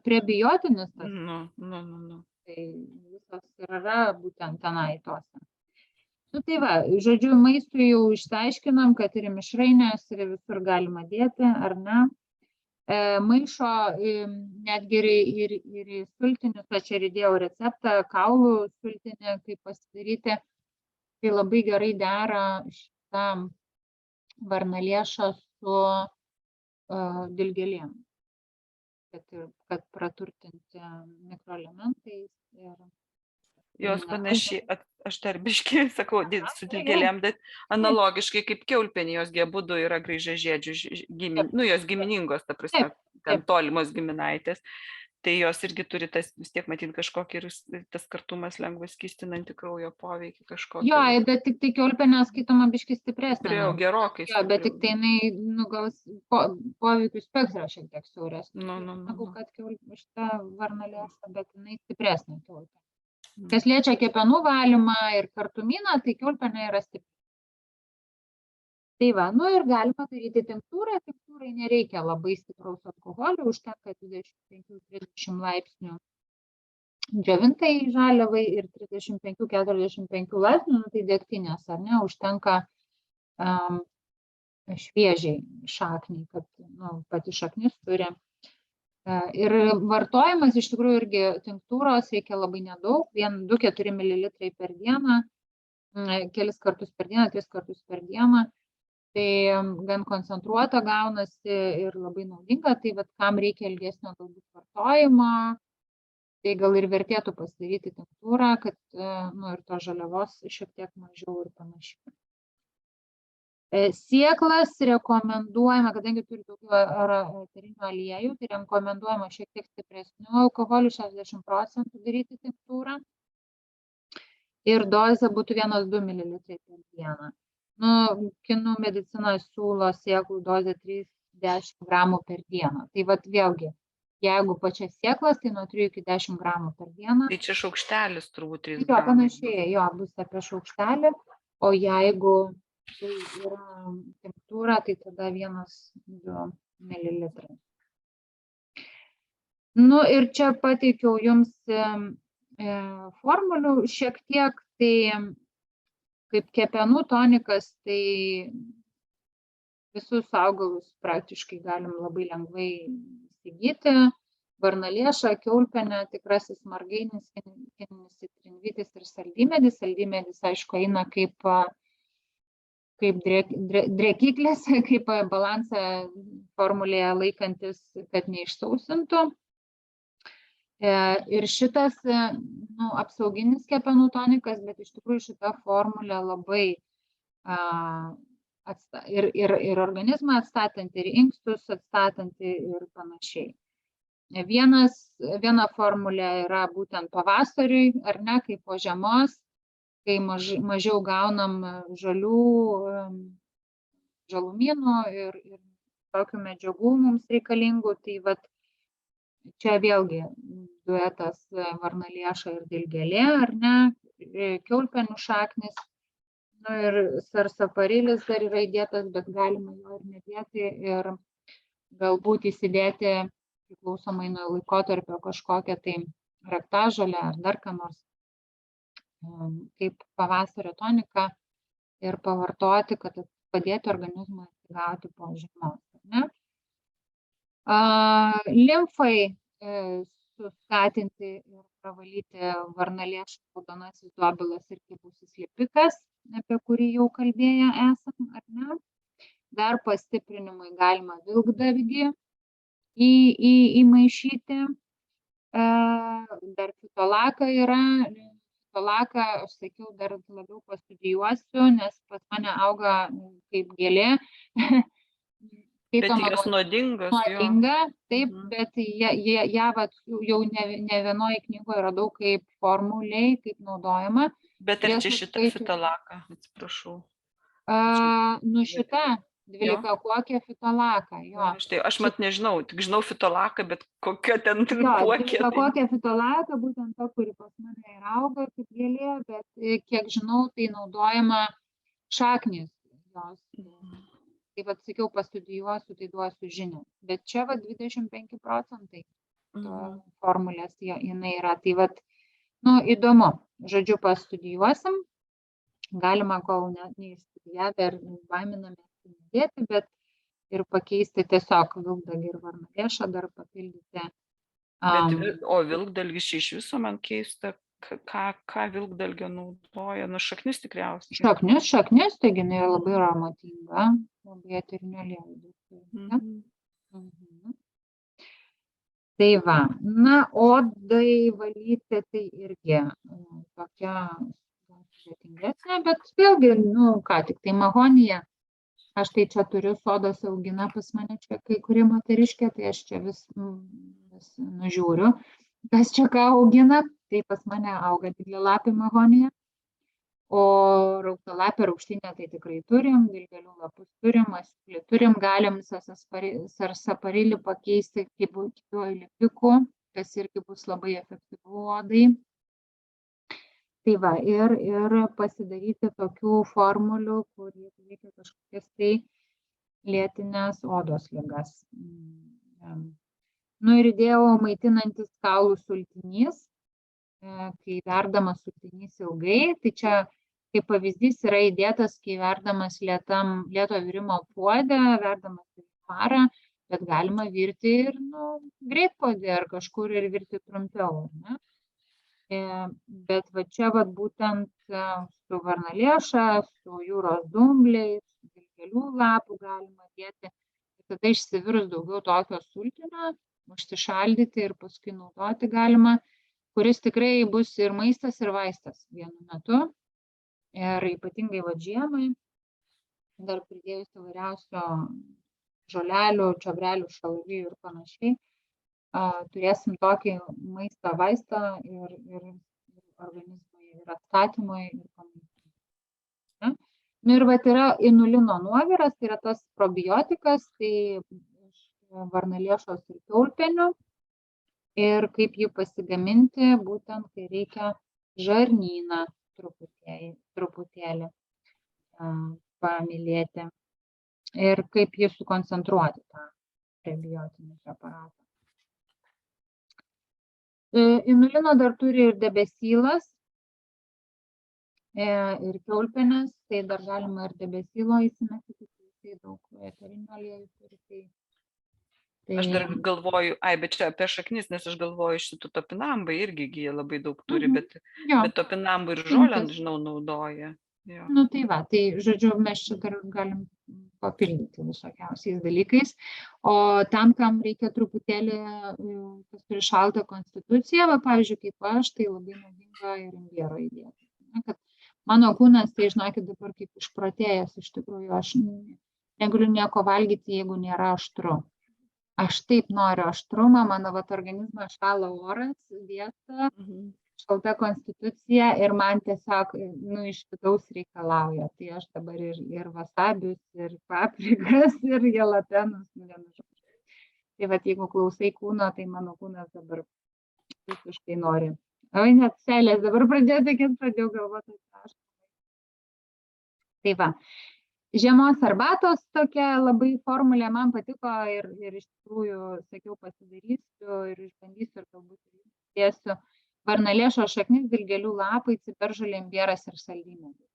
prebiotinis tas. Nu. Tai visas yra būtent tenai tose. Nu tai va, žodžiu, maistui jau išsiaiškinam, kad ir mišrainės, ir visur galima dėti, ar ne. Maišo netgi ir į sultinius, aš čia įdėjau receptą, kaulų sultinį, kaip pasidaryti, tai labai gerai dera šitą varnalėšą su dilgėlėm, kad praturtinti mikroelementais ir Jos panašiai, aš dar biškį sakau, su dilgėlėm, bet analogiškai kaip kiaulpienė, jos abudu yra graižažiedžių, jos giminingos, ta prasme, ten tolimos giminaitės. Tai jos irgi turi tas, vis tiek matyti kažkokį ir tas kartumas lengvai skystinantį kraujo poveikį kažkokį. Jo, bet tik tai kiaulpienė skaitoma biškį stipresnė. Gerokai. Jo, bet tik tai jinai, gal poveikių spektrą šiek tiek siauresnė. Negu kad šita varnalėša, bet jinai stipresnė kiaulpienė. Kas liečia kepenų valymą ir kartumyną, tai kiaulpienė yra stipri. Tai va, ir galima daryti tinktūrą. Tinktūrai nereikia labai stipraus alkoholio, užtenka 25-30 laipsnių džiovintai žaliavai ir 35-45 laipsnių, tai degtinės, ar ne, užtenka šviežiai šakniai, kad pati šaknis turi. Ir vartojimas iš tikrųjų irgi tinktūros reikia labai nedaug, 2-4 ml per dieną, kelis kartus per dieną, 3 kartus per dieną. Tai gan koncentruota gaunasi ir labai naudinga, tai kam reikia ilgesnio galbūt vartojimo, tai gal ir vertėtų pasidaryti tinktūrą, kad ir to žaliavos šiek tiek mažiau ir panašiai. Sieklas rekomenduojama, kadangi turi daugiau eterinių aliejų, tai rekomenduojama šiek tiek stipresnių alkoholių, 60% daryti tinktūrą. Ir dozė būtų 1-2 ml per dieną. Kinų medicina siūlo sėklų dozę 3-10 gramų per dieną. Tai vėlgi, jeigu pačias sėklas, tai nuo 3 iki 10 gramų per dieną. Tai čia šaukštelis turbūt 3 gramų. Jo, panašiai, bus apie šaukštelį, o jeigu tai yra tinktūra, tai tada 1-2 ml. Ir čia pateikiau jums formulių šiek tiek, tai kaip kepenų tonikas, tai visus augalus praktiškai galim labai lengvai įsigyti. Varnalėša, kiaulpienė, tikrasis margainis, kininis citrinvytis ir saldymedis. Saldymedis, aišku, eina kaip drėkiklis, kaip balansą formulėje laikantis, kad neišsausintų. Ir šitas apsauginis kepenų tonikas, bet iš tikrųjų šita formulė labai ir organizmą atstatanti, ir inkstus atstatanti ir panašiai. Viena formulė yra būtent pavasariui, ar ne, kaip po žiemos, kai mažiau gaunam žalumynų ir tokių medžiagų mums reikalingų, tai čia vėlgi duetas varnalėša ir dilgėlė, ar ne, kiaulpienių šaknis, ir sarsaparilis dar yra įdėtas, bet galima jo ir nedėti ir galbūt įsidėti priklausomai nuo laikotarpio kažkokią tai raktažolę ar dar ką nors kaip pavasario toniką ir pavartoti, kad padėti organizmui atsigauti po žiemos, ar ne? Limfai suskatinti ir pravalyti varnalėšų raudonasis dobilas ir kibusis lipikas, apie kurį jau kalbėję esam, ar ne? Dar pastiprinimui galima vilkdavgį įmaišyti. Dar fitolaką yra. Fitolaką, aš sakiau, dar labiau pastudijuosiu, nes pas mane auga kaip gėlė. Bet jos nuodingos. Nuodinga, taip, bet ją jau ne vienoje knygoje radau kaip formuliai, kaip naudojama. Bet ar čia šitą fitolaką, atsiprašau? Šita 12-kuokė fitolaka, jo. Aš nežinau, tik žinau fitolaką, bet kokia ten kuokė. 12-kuokė fitolaka, būtent ta, kuri pas mane ir auga kaip gėlė, bet kiek žinau, tai naudojama šaknis jos. Tai sakiau, pastudijuosiu, tai duosiu žinią. Bet čia 25% formulės jinai yra. Tai įdomu. Žodžiu, pastudijuosim. Galima, kol neįstudijavę ir baiminamės nedėti, bet ir pakeisti tiesiog vilkdalgį ir varnalėšą, dar papildyti. O vilkdalgis čia iš viso man keista. Ką vilkdalgio naudoja? Šaknis tikriausiai. Šaknis, taigi jinai labai aromatinga, labai eterinio aliejų. Tai odai valyti, tai irgi tokia sudėtingesnė, bet vėlgi, tik tai mahonija. Aš tai čia turiu sodos augina pas mane čia kai kuri moteriškė, tai aš čia vis nužiūriu, kas čia ką augina, tai pas mane auga dyglialapė mahonija. O raukšlapę rūgštinę tai tikrai turim, dilgėlių lapus turim, asiūlį turim, galim sarsaparilį pakeisti kibiuoju lipiku, kas irgi bus labai efektyvu odai. Tai va, ir pasidaryti tokių formulių, kur reikia kažkokias tai lėtinės odos ligas. Ir įdėjau maitinantis kaulų sultinys, kai verdamas sultinys ilgai, tai čia kaip pavyzdys yra įdėtas, kai verdamas lėto virimo puode, verdamas parą, bet galima virti ir greitpuodį ar kažkur ir virti trumpiau, ne? Bet va čia būtent su varnalėša, su jūros dumbliais, dilgėlių lapų galima dėti. Tada išsivirus daugiau tokio sultinio, užsišaldyti ir paskui naudoti galima, kuris tikrai bus ir maistas, ir vaistas vienu metu. Ir ypatingai žiemai, dar pridėjus įvairiausio žolelių, čiobrelių, šalavijų ir panašiai, turėsim tokį maistą, vaistą ir organizmui, ir atstatymui, ir pamaitinimui. Ir yra inulino nuoviras, tai yra tas probiotikas, tai iš varnalėšos ir kiaulpienių. Ir kaip jį pasigaminti, būtent kai reikia žarnyną truputėlį pamylėti. Ir kaip jį sukoncentruoti, tą prebiotinį preparatą. Inulino dar turi ir debesylas, ir kiaulpienės, tai dar galima ir debesylo įsimesti, tai daug eterinio aliejų turi. Aš dar galvoju, bet čia apie šaknis, nes aš galvoju, šitų topinambai irgi jie labai daug turi, bet topinambai ir žolę, žinau, naudoja. Tai va, tai žodžiu, mes čia dar galim papildyti visokiausiais dalykais, o tam, kam reikia truputėlį, kas turi šaltą konstituciją, pavyzdžiui, kaip aš, tai labai naudinga ir imbiero įdėti. Kad mano kūnas, tai žinokit, dabar kaip išprotėjęs, iš tikrųjų, aš negaliu nieko valgyti, jeigu nėra aštru. Aš taip noriu aštrumą, mano organizmą šąla oras, vieta, šalta konstitucija ir man tiesiog iš vidaus reikalauja. Tai aš dabar ir wasabius, ir paprikas, ir jalapenus. Tai jeigu klausai kūno, tai mano kūnas dabar visiškai nori. Oi, net seilės dabar pradėjau galvoti. Tai va. Žiemos arbatos tokia labai formulė man patiko ir iš tikrųjų, sakiau, pasidarysiu ir išbandysiu ir galbūt dėsiu varnalėšos šaknis, dilgėlių lapai, ciberžolė, imbieras ir saldymedis.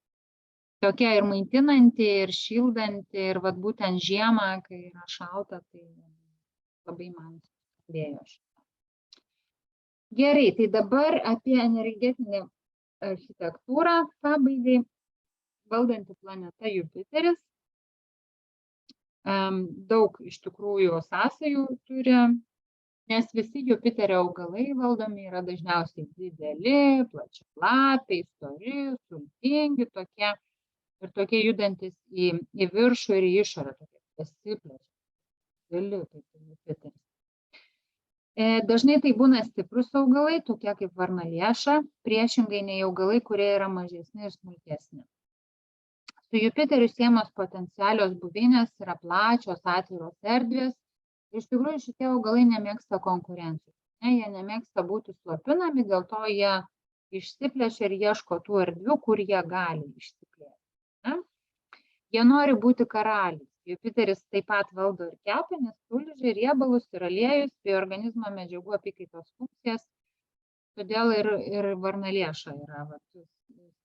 Tokia ir maitinanti, ir šildanti, ir būtent žiemą, kai yra šalta, tai labai man skambėjo šitą. Gerai, tai dabar apie energetinę architektūrą pabaigai. Valdanti planeta Jupiteris, daug iš tikrųjų sąsajų turi, nes visi Jupiterio augalai valdomi yra dažniausiai dideli, plačialapiai, stori, sultingi tokie ir tokie judantis į viršų ir į išorę, tokie besiplečiai, dideli, kaip Jupiteris. Dažnai tai būna stiprus augalai, tokie kaip varnalėša, priešingai nei augalai, kurie yra mažesni ir smulkesni. Su Jupiteriu siejamos potencialios buveinės yra plačios, atviros erdvės. Iš tikrųjų, šitie augalai nemėgsta konkurencijos. Jie nemėgsta būti slopinami, dėl to jie išsiplečia ir ieško tų erdvių, kur jie gali išsiplėsti. Jie nori būti karaliais. Jupiteris taip pat valdo ir kepenis, tulžį, riebalus ir aliejus, bei organizmo medžiagų apykaitos funkcijas. Todėl ir varnalėša yra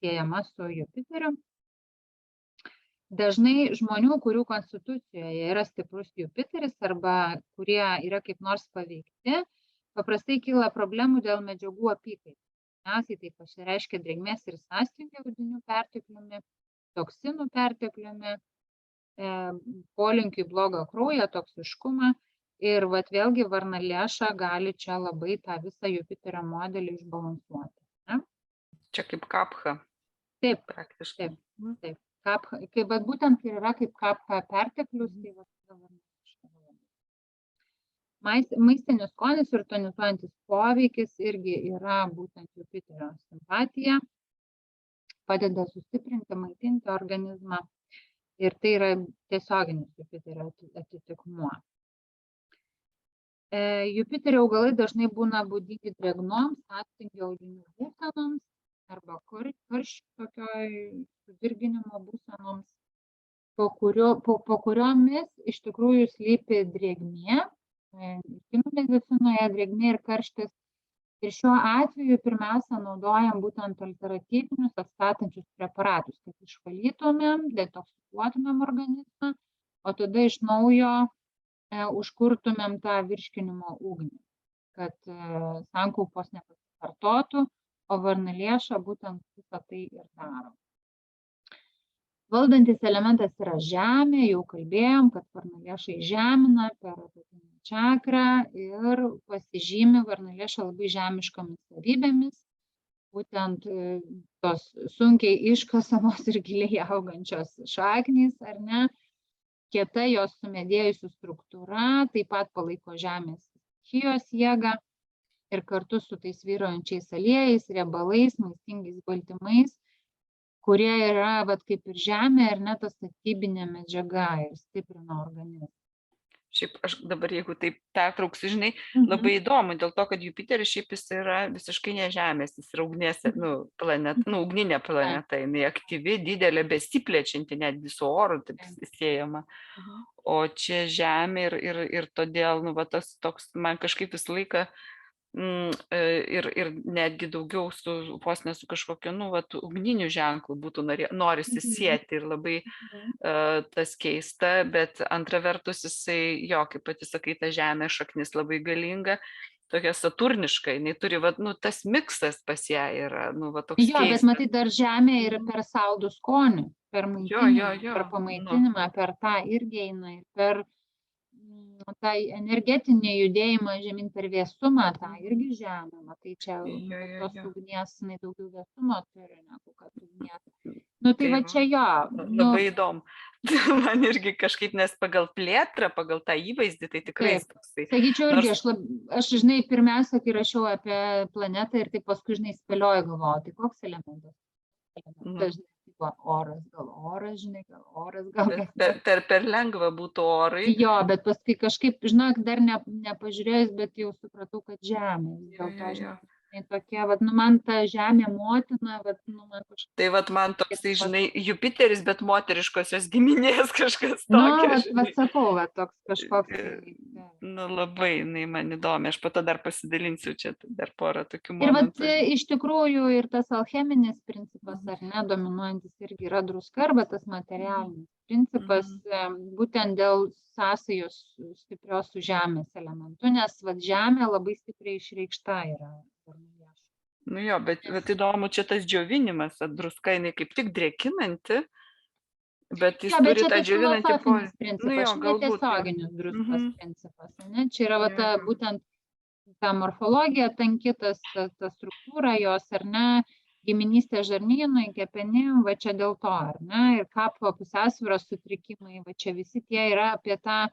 siejama su Jupiteriu. Dažnai žmonių, kurių konstitucijoje yra stiprus Jupiteris arba kurie yra kaip nors paveikti, paprastai kyla problemų dėl medžiagų apykaitos. Dažniausiai tai pasireiškia drėgmės ir sąstingio audinių pertekliumi, toksinų pertekliumi, polinkiu į blogą kraują, toksiškumą ir vėlgi varnalėša gali čia labai tą visą Jupiterio modelį išbalansuoti. Čia kaip kapha. Taip, praktiškai. taip. Kapha, bet būtent yra kaip kapha perteklius, tai maistinis skonis ir tonizuojantis poveikis irgi yra būtent Jupiterio simpatija, padeda sustiprinti, maitinti organizmą ir tai yra tiesioginis Jupiterio atitikmuo. Jupiterio augalai dažnai būna būdingi drėgnoms, atstingio audinių būsenoms arba karščių tokioj sudirginimo būsenoms, po kuriomis iš tikrųjų slypi drėgmė, kinų medicinoje drėgmė ir karštis. Ir šiuo atveju pirmiausia naudojam būtent alternatyvinius atstatančius preparatus, kad išvalytumėm, detoksikuotumėm organizmą, o tada iš naujo užkurtumėm tą virškinimo ugnį, kad sankaupos nepasikartotų, o varnalėša būtent visą tai ir daro. Valdantis elementas yra žemė, jau kalbėjom, kad varnalėša įžemina per apatinę čakrą ir pasižymi varnalėša labai žemiškomis savybėmis, būtent tos sunkiai iškasamos ir giliai augančios šaknys, ar ne, kieta jos sumedėjusi struktūra, taip pat palaiko žemės stichijos jėgą ir kartu su tais vyraujančiais aliejais, riebalais, maistingais baltymais, kurie yra kaip ir žemė ir net ta statybinė medžiaga ir stiprina organizmą. Šiaip aš dabar, jeigu taip pertrauksiu, žinai, labai įdomu, dėl to, kad Jupiteris šiaip jis yra visiškai ne žemės, jis yra ugnies, planeta, ugninė planeta, jinai aktyvi, didelė, besiplečianti, netgi su oru taip siejama. O čia žemė ir todėl, tas toks, man kažkaip visą laiką ir netgi daugiau vos ne su kažkokiu, ugniniu ženklu būtų norisi sieti ir labai tas keista, bet antra vertus jisai, kaip pati sakai, ta žemė šaknis labai galinga, tokia saturniška, jinai turi, tas miksas pas ją yra, toks keistas. Bet matai, dar žemė ir per saldų skonį, per maitinimą, per pamaitinimą, per tą irgi eina ir per tą energetinį judėjimą žemyn per vėsumą, tą irgi žemė, matai, čia tos ugnies, jinai daugiau vėsumo turi, negu kad ugnies. Tai va čia jo. Labai įdomu. Man irgi kažkaip, nes pagal plėtrą, pagal tą įvaizdį, tai tikrai toksai. Sakyčiau, irgi aš, žinai, pirmiausia, kai rašiau apie planetą ir tai paskui, žinai, spėlioju, galvoju, tai koks elementas? Dažnai oras, gal. Per lengva būtų orai. Jo, bet paskui kažkaip, žinok, dar nepažiūrėjus, bet jau supratau, kad žemė. Dėl to, žinai, tokia, man ta žemė motina, man kažkaip. Tai man toksai, žinai, Jupiteris, bet moteriškosios giminės kažkas tokio. Sakau, toks kažkoks. Labai, man įdomi, aš po to dar pasidalinsiu čia dar porą tokių momentų. Ir iš tikrųjų ir tas alcheminis principas, ar ne, dominuojantis irgi yra druska, arba tas materialinis principas, būtent dėl sąsajos stiprios su žemės elementu, nes žemė labai stipriai išreikšta yra. Bet įdomu, čia tas džiovinimas, druska, jinai kaip tik drėkinanti, bet jis turi tą džiovinantį poveikį. Netiesioginis druskos principas. Čia yra būtent ta morfologija, tankita struktūra jos, ar ne, giminystė žarnynui, kepenim, čia dėl to, ar ne, ir kapo pusiausvyros sutrikimai, čia visi tie yra apie tą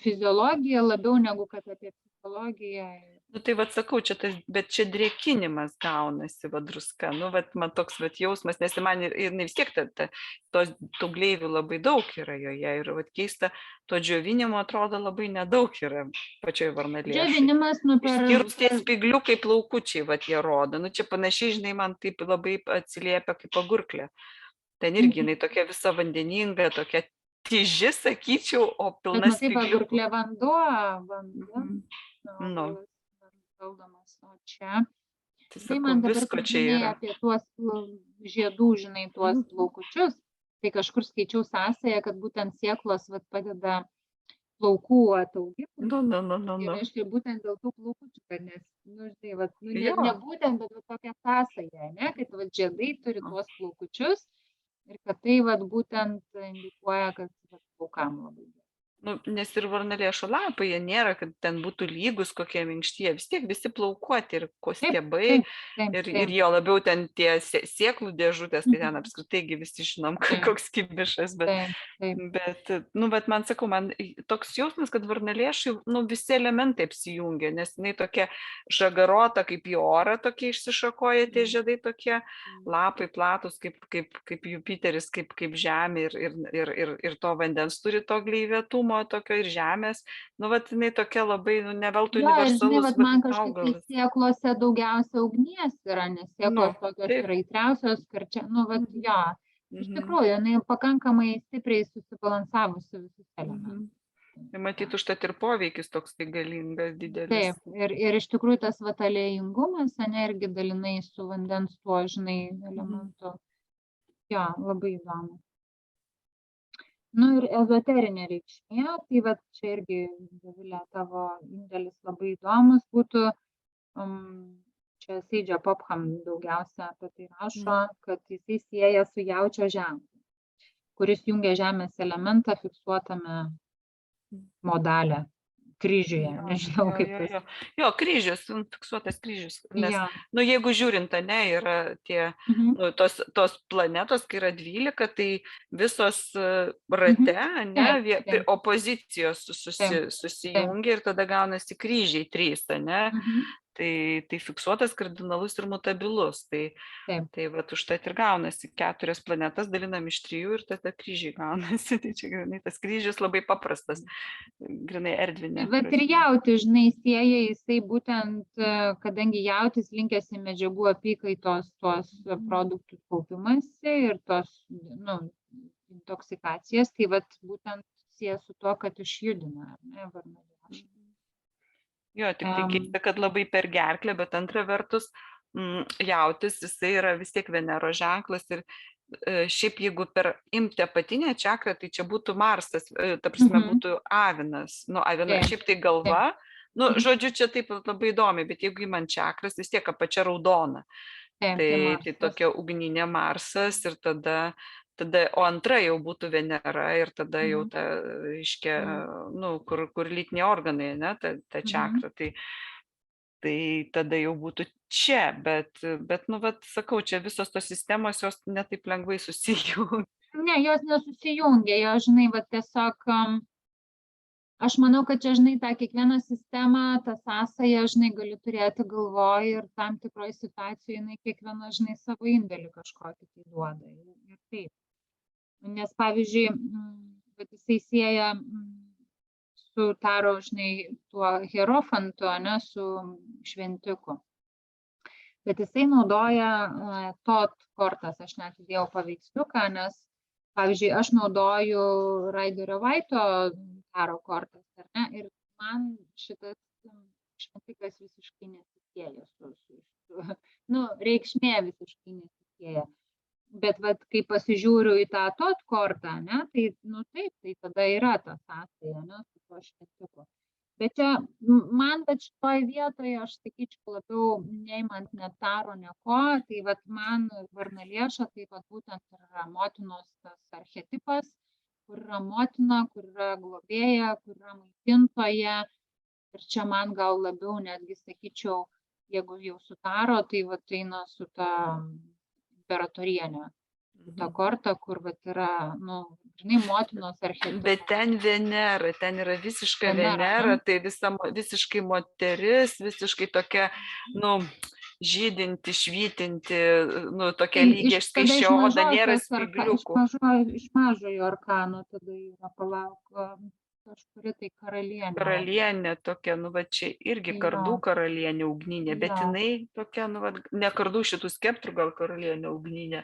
fiziologiją labiau negu kad apie psichologiją. Tai sakau, bet čia drėkinimas gaunasi, druska. Man toks jausmas, nes man ir vis tiek tų gleivių labai daug yra joje ir keista, to džiovinimo atrodo labai nedaug yra pačioje varnalėšoje. Džiovinimas, išskyrus tie spygliukai plaukučiai, jie rodo. Čia panašiai, žinai, man taip labai atsiliepia kaip agurklė. Ten irgi jinai tokia visa vandeninga, tokia tyži, sakyčiau, o pilna spygliukų. Bet agurklė vanduo. Valdomas, o čia. Tai man dabar priminėjai apie tuos žiedų, žinai, tuos plaukučius, tai kažkur skaičiau sąsają, kad būtent sėklos padeda plaukų ataugimui. Ir aš tai būtent dėl tų plaukučių, nes, žinai, ne būtent, bet tokia sąsaja, ne, kad žiedai turi tuos plaukučius ir kad tai būtent indikuoja, kad plaukam labai gerai. Nu, nes ir varnalėšų lapai, jie nėra, kad ten būtų lygus kokie minkštie, vis tiek visi plaukuoti ir stiebai, ir jo labiau ten tie sėklų dėžutės, tai ten apskritai visi žinom, koks kibišas, bet man sakau, man toks jausmas, kad varnalėšai, visi elementai apsijungia, nes jinai tokia žagarota, kaip į orą tokie išsišakoja tie žiedai tokie, lapai platus, kaip Jupiteris, kaip žemė ir to vandens turi to gleivėtumo tokio ir žemės, jinai tokia labai, ne veltui universalus augalas. Man kažkaip sėklose daugiausia ugnies yra, nes sėklos tokios yra įtriausios, karčia, iš tikrųjų, jinai pakankamai stipriai susibalansavusi visus elementus. Matyt, užtat ir poveikis toks tai galingas, didelis. Taip, ir iš tikrųjų tas aliejingumas, irgi dalinai su vandens tuo, elementu. Jo, labai įdomu. Ir ezoterinė reikšmė, tai čia irgi, Dovilė, tavo indėlis labai įdomus būtų, čia Seidžia Popham daugiausia apie tai rašo, kad jisai sieja su jaučio ženklu, kuris jungia žemės elementą fiksuotame modale, kryžiuje, nežinau kaip tas. Jo, kryžius, fiksuotas kryžius. Nes, jeigu žiūrint, yra tie, tos planetos, kai yra 12, tai visos rate, opozicijos susijungia ir tada gaunasi kryžiai 3, ne? Tai fiksuotas, kardinalus ir mutabilus. Tai užtat ir gaunasi 4 planetas, dalinam iš 3 ir tada kryžiai gaunasi. Tai čia grinai tas kryžius labai paprastas, grinai erdvinė. Bet ir jautis, sieja jisai būtent, kadangi jautis linkęs į medžiagų apykaitos tuos produktus kaupimasi ir tos, intoksikacijas, tai būtent sieja su tuo, kad išjudina, varnalėšą. Jo, tik tai keista, kad labai per gerklę, bet antra vertus, jautis, jisai yra vis tiek Veneros ženklas ir šiaip jeigu per imti apatinę čakrą, tai čia būtų Marsas, ta prasme būtų avinas, avinas, šiaip tai galva, žodžiu, čia taip labai įdomi, bet jeigu įmant čakras, vis tiek apačia raudona, tai tokia ugninė Marsas ir tada, o antra jau būtų Venera ir tada jau ta, reiškia, kur lytiniai organai, ne, ta čakra, tai tada jau būtų čia, bet, sakau, čia visos tos sistemos, jos netaip lengvai susijungia. Ne, jos nesusijungia, jos, tiesiog, aš manau, kad čia, tą kiekvieną sistemą, tą sąsają, gali turėti galvoj ir tam tikroj situacijoje, kiekviena, savo indėlį kažkokį tai duoda. Ir taip. Nes, pavyzdžiui, jisai sieja su Taro, tuo hierofantu, su šventiku. Bet jisai naudoja tot kortas, aš net įdėjau paveiksliuką, nes, pavyzdžiui, aš naudoju Raiderio Vaito Taro kortas, ir man šitas šventikas visiškai nesisieja reikšmė visiškai nesisieja. Bet kai pasižiūriu į tą tot kortą, tai taip, tai tada yra ta sąsaja, su tuo šventiku. Bet čia, man šitoj vietoje, aš sakyčiau, labiau neimant net Taro, nieko, tai man varnalėša, tai būtent yra motinos tas archetipas, kur yra motina, kur yra globėja, kur yra maitintoja. Ir čia man gal labiau netgi, sakyčiau, jeigu jau su Taro, tai eina su ta imperatorienė. Ta korta, kur yra, motinos archetipas. Bet ten Venera, ten yra visiška Venera, tai visiškai moteris, visiškai tokia, žydinti, švytinti, tokia lygiai skaičia oda, nėra spygliukų. Iš mažojo arkano tada yra, palauk, kažkuri tai karalienė. Karalienė tokia, čia irgi kardų karalienė ugninė, bet jinai tokia, ne kardų šitų skeptrų gal karalienė ugninė,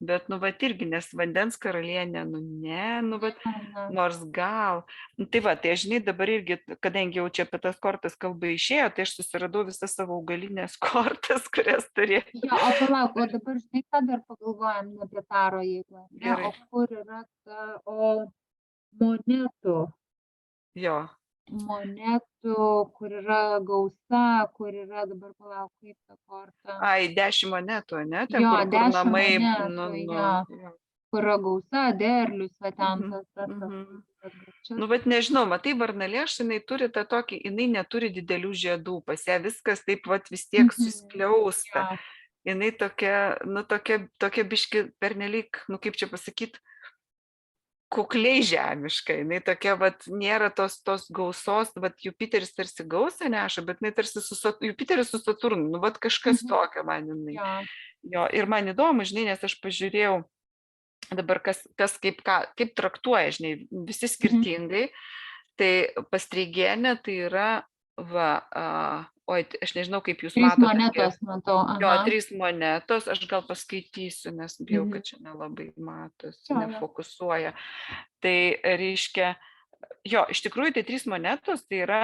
bet, irgi, nes vandens karalienė, nors gal. Tai tai dabar irgi, kadangi jau čia apie tas kortas kalba išėjo, tai aš susiradau visas savo augalinės kortas, kurias turėjau. Jo, o palauk, o dabar, ką dar pagalvojam apie Taro jeigu, o kur yra ta, monetų? Jo. Monetų, kur yra gausa, kur yra dabar, palauk, kaip ta korta. 10 monetų, ne? Ten, jo, kur 10 namai, monetų, jo. kur yra gausa, derlius, va ten tas. Nu, bet nežinau, matai, varnalėša, jinai turi tą tokį, jinai neturi didelių žiedų, pas ją viskas taip vat vis tiek suskliausta. Jinai tokia, nu, tokia biški pernelyg, nu, kaip čia pasakyti, kukliai žemiška, jinai tokia, vat, nėra tos gausos, vat, Jupiteris tarsi gausą neša, bet jinai tarsi Jupiteris su Saturnu, nu, vat, kažkas tokio man jinai. Jo, ir man įdomu, žinai, nes aš pažiūrėjau dabar kas kaip traktuoja, žinai, visi skirtingai, tai pas Streigienę tai yra, oi, aš nežinau, kaip jūs matote. 3 monetos, matau. Jo, 3 monetos, aš gal paskaitysiu, nes bijau, kad čia nelabai matosi, nefokusuoja. Tai reiškia, jo, iš tikrųjų, tai 3 monetos, tai yra,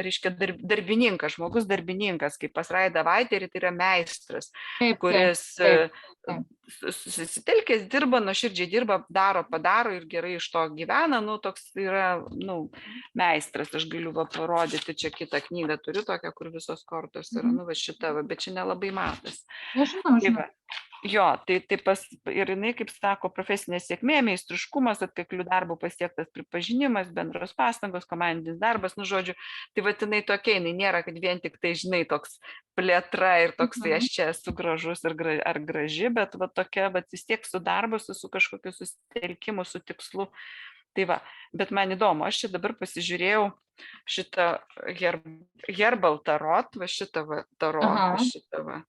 reiškia, darbininkas, žmogus darbininkas, kaip pas Raidą Vaiterį, tai yra meistras, kuris susitelkęs dirba, nuoširdžiai dirba, padaro ir gerai iš to gyvena, nu, toks yra, nu, meistras, aš galiu parodyti, čia kitą knygą turiu tokią, kur visos kortos yra, nu, va šita, bet čia nelabai matas. Žinau. Jo, tai ir jinai, kaip sako, profesinė sėkmė, meistriškumas, atkaklių darbų pasiektas pripažinimas, bendros pastangos, komandinis darbas, nu, žodžiu, tai va, jinai tokia, jinai nėra, kad vien tik tai, žinai, toks plėtra ir toks, tai aš čia esu gražus ar graži, bet va tokia, va vis tiek su darbu, su kažkokiu susitelkimu, su tikslu. Tai va, bet man įdomu, aš čia dabar pasižiūrėjau šitą Herbal tarot, va šitą va tarot, šitą va.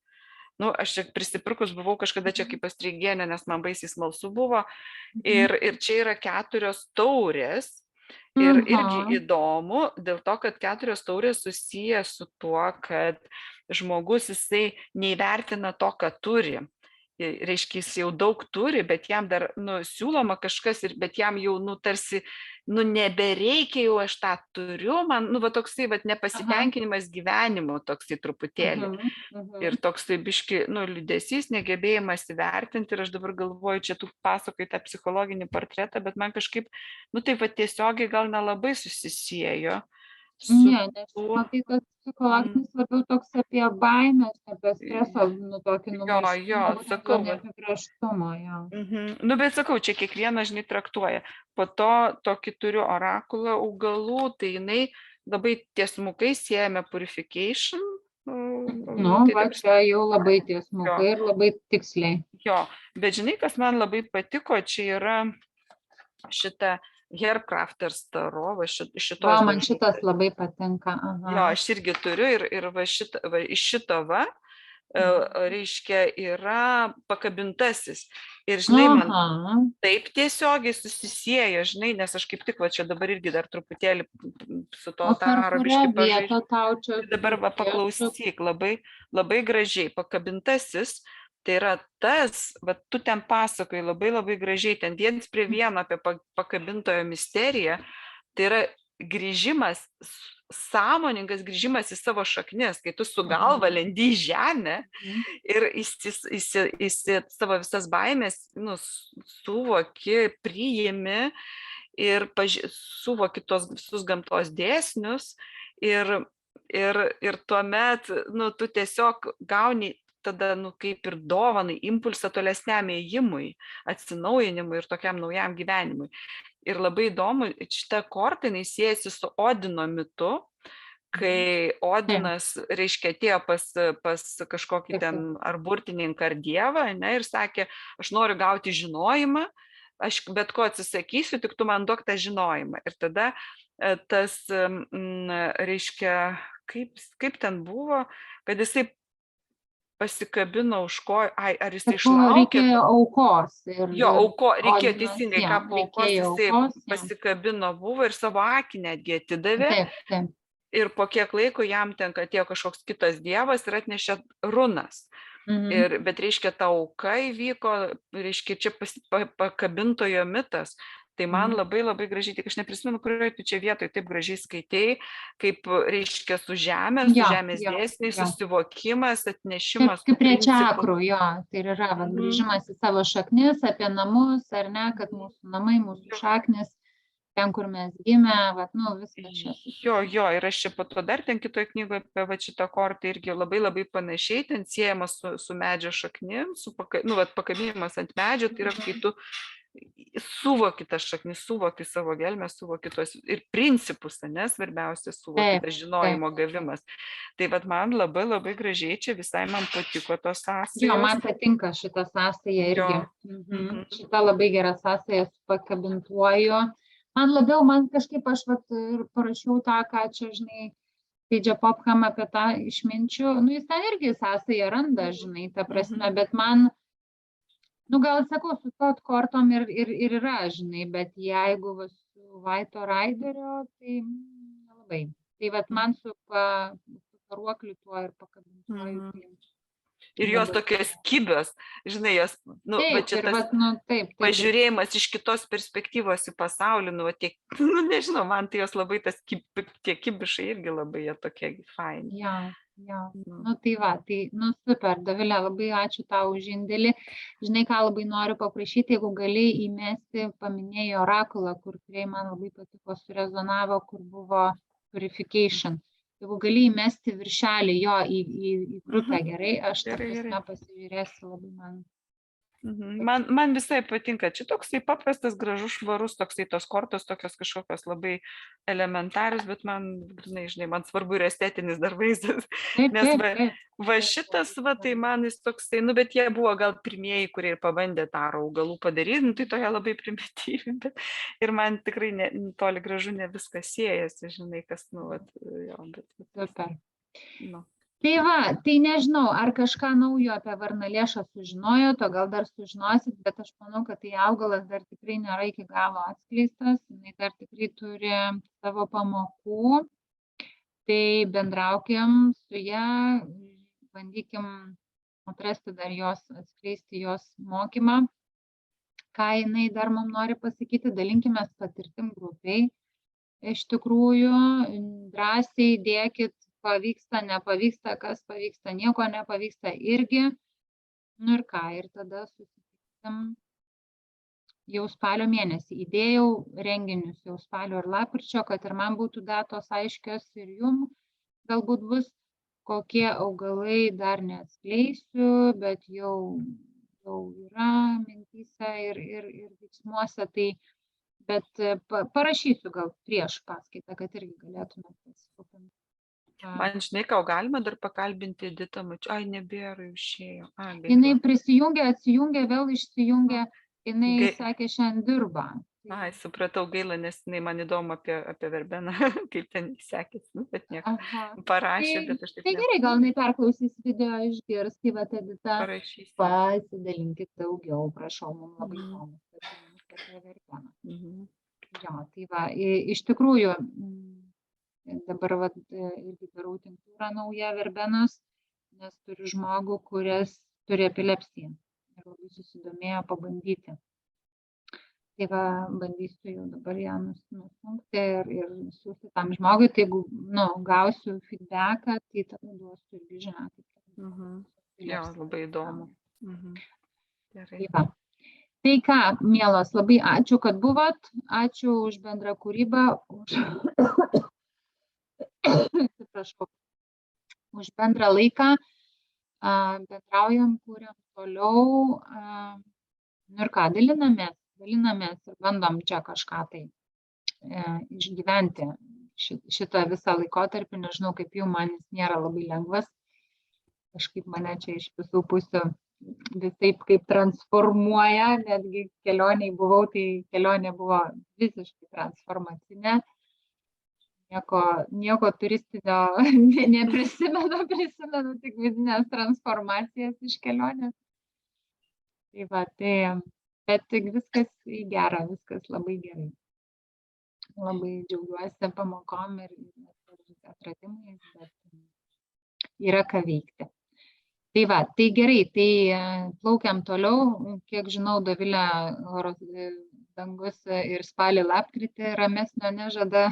Nu, aš čia prisipirkus buvau kažkada čia kaip pas Streigienę, nes man baisiai smalsu buvo. Ir čia yra 4 taurės. Ir irgi įdomu, dėl to, kad 4 taurės susiję su tuo, kad žmogus jisai neįvertina to, ką turi. Reiškia, jis jau daug turi, bet jam dar, nu, siūloma kažkas, bet jam jau, nu, tarsi, nu, nebereikia, jau aš tą turiu, man, nu, va toksai, va, nepasitenkinimas gyvenimu, toksai truputėlį. Ir toksai biški, nu, liūdesys, negebėjimas įvertinti, ir aš dabar galvoju, čia tu pasakoji tą psichologinį portretą, bet man kažkaip, nu, taip, va, tiesiogiai gal nelabai susisiejo. Ne, nes matai, tas psichologinis labiau toks apie baimės, apie streso, nu, tokį sakau, neapibrėžtumą, jo. Nu, bet sakau, čia kiekvienas, žinai, traktuoja. Po to tokį turiu orakulą augalų, tai jinai labai tiesmukai siejame purification. Nu, va, čia jau labai tiesmukai ir labai tiksliai. Jo, bet žinai, kas man labai patiko, čia yra šita Herbcrafters tarot, va šitos. Va, man šitas labai patinka. Jo, aš irgi turiu ir va iš šito va, reiškia, yra pakabintasis. Ir, žinai, man taip tiesiogiai susisiejo, žinai, nes aš kaip tik va čia dabar irgi dar truputėlį su to taro biškai pažaidžiu. Dabar va paklausyk, labai gražiai pakabintasis. Tai yra tas, va, tu ten pasakoji labai gražiai, ten viens prie vieno apie pakabintojo misteriją, tai yra grįžimas, sąmoningas grįžimas į savo šaknis, kai tu su galva lendi į žemę ir savo visas baimės, nu, suvoki, priimi ir suvoki tos visus gamtos dėsnius ir tuomet, nu, tu tiesiog gauni tada, nu, kaip ir dovanai, impulsą tolesniam ėjimui, atsinaujinimui ir tokiam naujam gyvenimui. Ir labai įdomu, šita korta, jinai siejasi su Odino mitu, kai Odinas, reiškia, atėjo pas kažkokį ten ar burtininką ar dievą, ne, ir sakė, aš noriu gauti žinojimą, aš bet ko atsisakysiu, tik tu man duok tą žinojimą. Ir tada tas, reiškia, kaip ten buvo, kad jisai pasikabino už kojų, ar jis išlaukė. Reikėjo aukos. Jo, reikėjo teisingai, ką po aukos jisai pasikabino buvo ir savo akį netgi atidavė. Taip. Ir po kiek laiko jam tenka atėjo kažkoks kitas dievas ir atnešė runas. Bet, reiškia, ta auka įvyko, reiškia, čia pakabintojo mitas. Tai man labai gražiai, tik aš neprisimenu, kurioje tu čia vietoje taip gražiai skaitei, kaip, reiškia, su žemės dėsniais, susivokimas, atnešimas. Kaip prie čakrų, jo, tai yra grįžimas į savo šaknis, apie namus, ar ne, kad mūsų namai, mūsų šaknis, ten, kur mes gimę, vat, nu, viskas čia. Jo, ir aš čia po to dar ten kitoje knygoje apie va, šitą kortą irgi labai panašiai, ten siejamas su medžio šaknim, nu, vat, pakabinimas ant medžio, tai yra, kai tu suvoki tas šaknis, suvoki savo gelmę, suvoki tos ir principus, ne, svarbiausia suvoki tas žinojimo gavimas. Tai vat man labai gražiai čia visai man patiko tos sąsajos. Jo, man patinka šitą sąsają irgi. Šitą labai gerą sąsają pakabintuoju. Man kažkaip aš vat ir parašiau tą, ką čia, žinai, Teidžia Popham apie tą išminčių, nu jis ten irgi sąsają randa, žinai, ta prasme, bet man nu, gal sakau, su to kortom ir yra, žinai, bet jeigu su Vaito Raiderio, tai nelabai. Tai vat man su paruokliu tuo ir pakabintuoju. Ir jos tokios kibios, žinai, jos, nu, taip, va čia tas pažiūrėjimas iš kitos perspektyvos į pasaulį, nu, tiek, nu, nežinau, man tai jos labai tie kibišai irgi labai jie tokie faini. Jo, nu tai va, tai, nu super, Dovilė, labai ačiū tau už indėlį. Žinai, ką labai noriu paprašyti, jeigu gali įmesti, paminėjai orakulą, kur tikrai man labai patiko, surezonavo, kur buvo purification. Jeigu gali įmesti viršelį jo į grupę, gerai, aš tą prasme pasižiūrėsiu labai man. Man visai patinka, čia toksai paprastas, gražus, švarus, toksai tos kortos, tokios kažkokios labai elementarius, bet man, žinai, man svarbu ir estetinis dar vaizdas, nes va šitas, va, tai man jis toksai, nu, bet jie buvo gal pirmieji, kurie ir pabandė tą augalų padaryti, nu, tai toje labai primityvi, bet ir man tikrai toli gražu ne viskas siejasi, žinai, kas, nu, jo, bet. Super. Tai va, tai nežinau, ar kažką naujo apie varnalėšą sužinojot, o gal dar sužinosit, bet aš manau, kad tai augalas dar tikrai nėra iki galo atskleistas, jinai dar tikrai turi savo pamokų, tai bendraukim su ją, bandykim atrasti dar jos, atskleisti jos mokymą, ką jinai dar mums nori pasakyti, dalinkimės patirtim grupiai, iš tikrųjų, drąsiai dėkit, pavyksta, nepavyksta, kas pavyksta, nieko nepavyksta irgi. Nu ir ką, ir tada susitiksim jau spalio mėnesį. Įdėjau renginius jau spalio ir lapkričio, kad ir man būtų datos aiškios ir jum galbūt bus, kokie augalai dar neatskleisiu, bet jau yra mintyse ir veiksmuose, tai bet parašysiu gal prieš paskaitą, kad irgi galėtume pasipapinti. Man, žinai, ką galima dar pakalbinti Editą, ai, nebėra, išėjo. Jinai prisijungė, atsijungė, vėl išsijungė, jinai sakė, šiandien dirba. Ai, supratau, gaila, nes jinai man įdomu apie verbeną, kaip ten sekėsi, bet nieko parašė, bet aš taip. Tai gerai, gal jinai perklausys video, išgirs, tai va, Edita, pasidalinkit daugiau, prašau, mums labai įdomu, apie verbeną. Jo, tai va, iš tikrųjų, dabar vat, irgi darau tinktūrą naują verbenos, nes turiu žmogų, kuris turi epilepsiją ir labai susidomėjo pabandyti. Tai va, bandysiu jau dabar ją nusunkti ir siūsti tam žmogui, tai jeigu gausiu feedbacką, tai tada duosiu irgi žinę. Jo, labai įdomu. Tai va. Tai ką, mielos, labai ačiū, kad buvot, ačiū už bendrą kūrybą, atsiprašau, už bendrą laiką, bendraujam, kuriam toliau, ir ką, dalinamės ir bandom čia kažką tai išgyventi šitą visą laikotarpį, nežinau, kaip jau man jis nėra labai lengvas, kažkaip mane čia iš visų pusių visaip kaip transformuoja, netgi kelioniai buvau, tai kelionė buvo visiškai transformacinė. Nieko turistinio neprisimenu tik vidinės transformacijas iš kelionės. Tai va, bet viskas į gerą, viskas labai gerai. Labai džiaugiuosi pamokom ir atradimais, bet yra ką veikti. Tai va, tai gerai, tai plaukiam toliau, kiek žinau, Dovilė dangus ir spalį lapkritį ramesnio nežada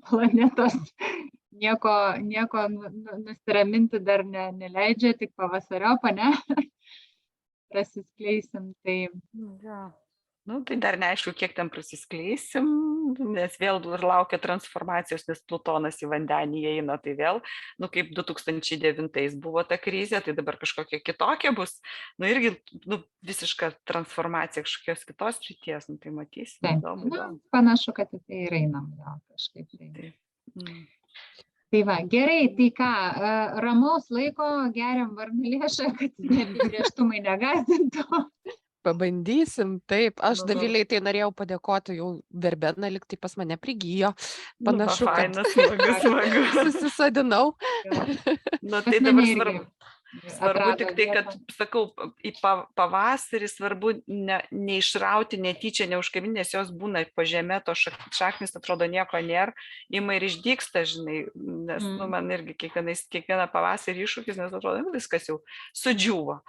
planetos, nieko nusiraminti dar neleidžia, tik pavasariopą, ne? Prasiskleisim, tai Nu, tai dar neaišku, kiek ten prasiskleisim, nes vėl ir laukia transformacijos, nes Plutonas į vandenį eina, tai vėl, nu, kaip 2009 buvo ta krizė, tai dabar kažkokia kitokia bus, nu, irgi, nu, visiška transformacija kažkokios kitos srities, nu, tai matysim, įdomu. Panašu, kad į tai ir einam, gal kažkaip tai. Tai va, gerai, tai ką, ramaus laiko, geriam varnalėšą, kad neapibrėžtumai negąsdintų. Pabandysim, taip. Aš Daviliai tai norėjau padėkoti, jau verbena liktai pas mane prigijo. Panašu, kad smagu. Susisadinau. Nu, tai dabar svarbu tik tai, kad, sakau, į pavasarį svarbu neišrauti netyčia, neužkabinti, nes jos būna po žemė, to šaknis atrodo nieko nėra, ima ir išdygsta, žinai, nes nu, man irgi kiekvieną pavasarį iššūkis, nes atrodo, viskas jau sudžiūvo.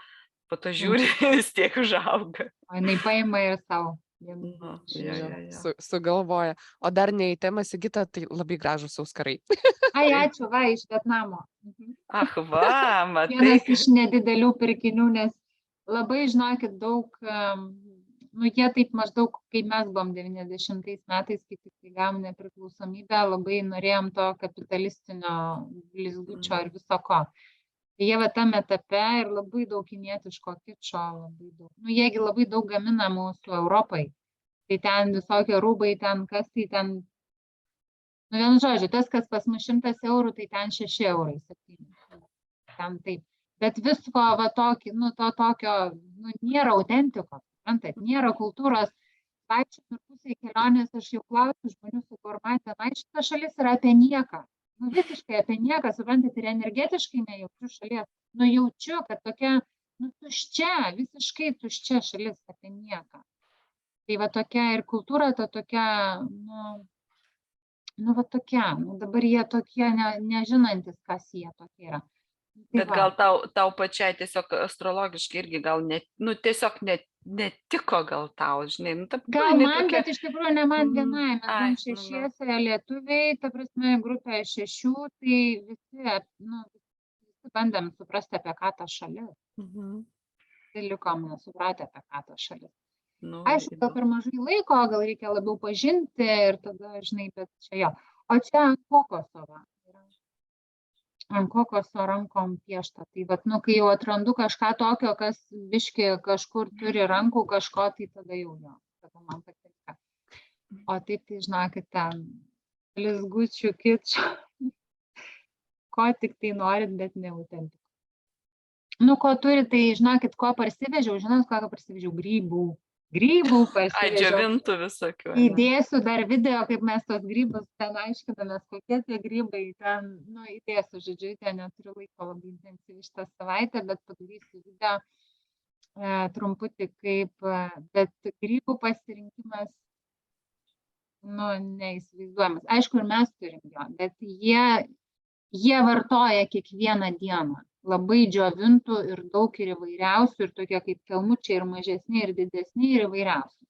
Po to žiūri, vis tiek užauga. O jinai paima ir savo. Sugalvoja. O dar neįtema, Sigita, tai labai gražus auskarai. Ai, ačiū, va, iš Vietnamo. Ach, va, matai. Vienas iš nedidelių pirkinių, nes labai, žinokit, daug, nu, jie taip maždaug, kai mes buvom 90 metais, kai tik gavom nepriklausomybę, labai norėjom to kapitalistinio blizgučio ir viso ko. Jie va tam etape ir labai daug kinietiško kičo, labai daug. Nu, jiegi labai daug gamina mūsų Europai. Tai ten visokie rūbai, ten kas, tai ten, nu, vienu žodžiu, tas, kas pas mus 100 eurų, tai ten 6 eurai, 7. Ten taip. Bet visko va tokį, nu, to tokio, nu, nėra autentikos, suprantat, nėra kultūros. Vaikščiam ir pusėj kelionės, aš jau klausiu žmonių su formatė, man šita šalis yra apie nieką. Nu, visiškai apie nieką, suprantat, ir energetiškai nejaučiu šalies. Nu, jaučiu, kad tokia, nu, tuščia, visiškai tuščia šalis apie nieką. Tai va tokia ir kultūra, ta tokia, nu, va tokia, nu, dabar jie tokie nežinantis, kas jie tokie yra. Tai bet gal tau pačiai tiesiog astrologiškai irgi gal net, nu, tiesiog netiko gal tau, žinai. Nu, gal man, tokia... bet iš tikrųjų ne man vienai, mes buvom 6 lietuviai, ta prasme, grupė 6, tai visi, nu, visi bandėm suprasti, apie ką ta šalis. Tai likom nesupratę, apie ką ta šalis. Nu, aišku, gal per mažai laiko, gal reikia labiau pažinti ir tada, žinai, bet čia jo. O čia ant kokoso va. Ant kokoso rankom piešta. Tai vat, nu, kai jau atrandu kažką tokio, kas biški kažkur turi rankų kažko, tai tada jau jo. Tada man patinka. O taip, tai žinokit, ten blizgučių kičo. Ko tik tai norit, bet ne autentikų. Nu, ko turi, tai žinokit, ko parsivežiau. Žinot, ko parsivežiau? Grybų parsivežiau. Ai, džiovintų visokių. Įdėsiu dar video, kaip mes tos grybus ten aiškinamės, kokie tie grybai ten, nu, įdėsiu, žodžiu, ten neturiu laiko labai intensyviai šitą savaitę, bet padarysiu video trumputį kaip, bet grybų pasirinkimas, nu, neįsivaizduojamas. Aišku, ir mes turim jo, bet jie vartoja kiekvieną dieną. Labai džiovintų ir daug ir įvairiausių, ir tokie kaip kelmučiai, ir mažesni, ir didesni, ir įvairiausių.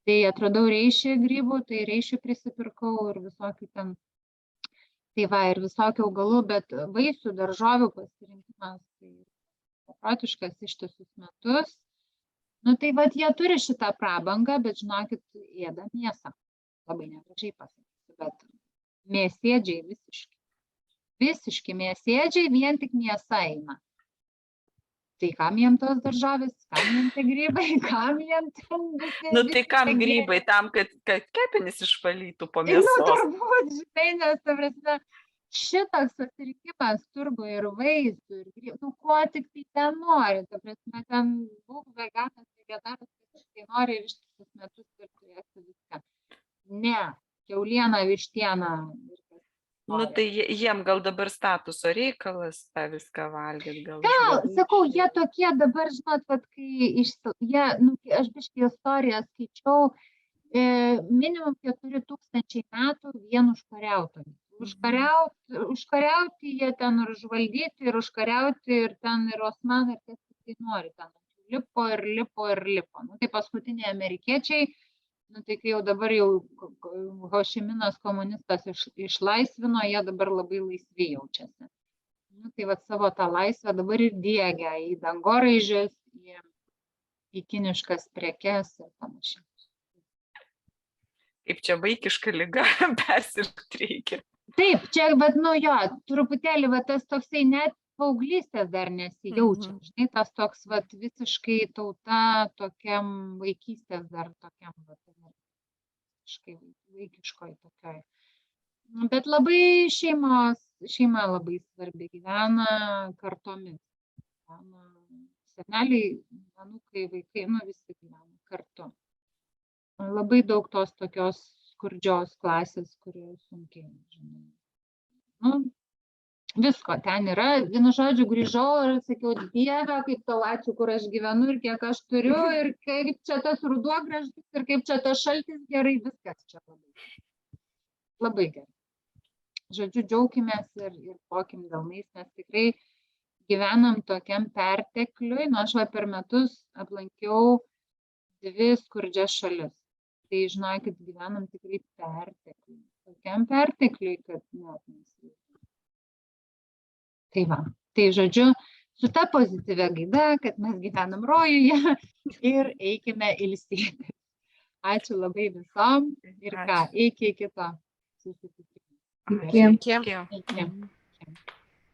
Tai atradau reišį grybų, tai reišį prisipirkau ir visokių ten, tai va, ir visokių augalų, bet vaisių, daržovių pasirinkimas, tai beprotiškas ištisus metus. Nu tai va, jie turi šitą prabangą, bet žinokit, ėda mėsą. Labai negražiai pasakysiu, bet mėsėdžiai visiškai. Visiški mėsėdžiai, vien tik mėsa eina. Tai kam jiem tos daržovės, kam jiem tie grybai, kam jiem ten visi... Nu tai kam grybai, tam, kad kepenis išvalytų po mėsos. Nu, turbūt, žinai, nes, ta prasme, šitoks pasirinkimas turgų ir vaisių, ir grybų, nu, ko tik tai ten nori, ta prasme, ten būk veganas, vegetaras, tai nori ir ištisus metus ir turėsi viską. Ne, kiauliena, vištiena. Nu, tai jiem gal dabar statuso reikalas tą viską valgyt. Gal, sakau, jie tokie dabar, žinot, vat, kai jie, nu, aš biškai istoriją skaičiau, minimum 4000 metų vien užkariautojai. Užkariauti jie ten ir užvaldyti, ir užkariauti, ir ten ir osmanai, ir kas tai nori. Ten lipo ir lipo ir lipo. Nu, tai paskutiniai amerikiečiai, nu, tai kai jau dabar jau Hošiminas komunistas išlaisvino, jie dabar labai laisvi jaučiasi. Nu, tai vat savo tą laisvę dabar ir diegia į dangoraižius, į kiniškas prekes ir panašiai. Kaip čia vaikiška liga persirgti reikia. Taip, čia, bet, nu jo, truputėlį, va, tas toksai net paauglystės dar nesijaučia. Žinai, tas toks, va, visiškai tauta tokiam vaikystės dar tokiam, va, visiškai vaikiškoj tokioj. Bet labai šeima labai svarbi, gyvena kartomis. Seneliai, anūkai, vaikai, nu visi gyvena kartu. Labai daug tos tokios skurdžios klasės, kurie sunkiai, žinai. Nu, visko ten yra. Vienu žodžiu, grįžau ir sakiau, Dieve, kaip tau ačiū, kur aš gyvenu ir kiek aš turiu, ir kaip čia tas ruduo gražus, ir kaip čia tas šaltis gerai, viskas čia labai gerai. Žodžiu, džiaukimės ir pokim delnais, nes tikrai gyvenam tokiam pertekliui. Nu, aš per metus aplankiau 2 skurdžias šalis. Tai žinokit, gyvenam tikrai pertekliui. Tokiam pertekliui, kad net nesiveikia. Tai va. Tai žodžiu, su ta pozityvia gaida, kad mes gyvenam rojuje ir eikime ilsėtis. Ačiū labai visom ir ką, iki kito susitikimo. Iki. Iki.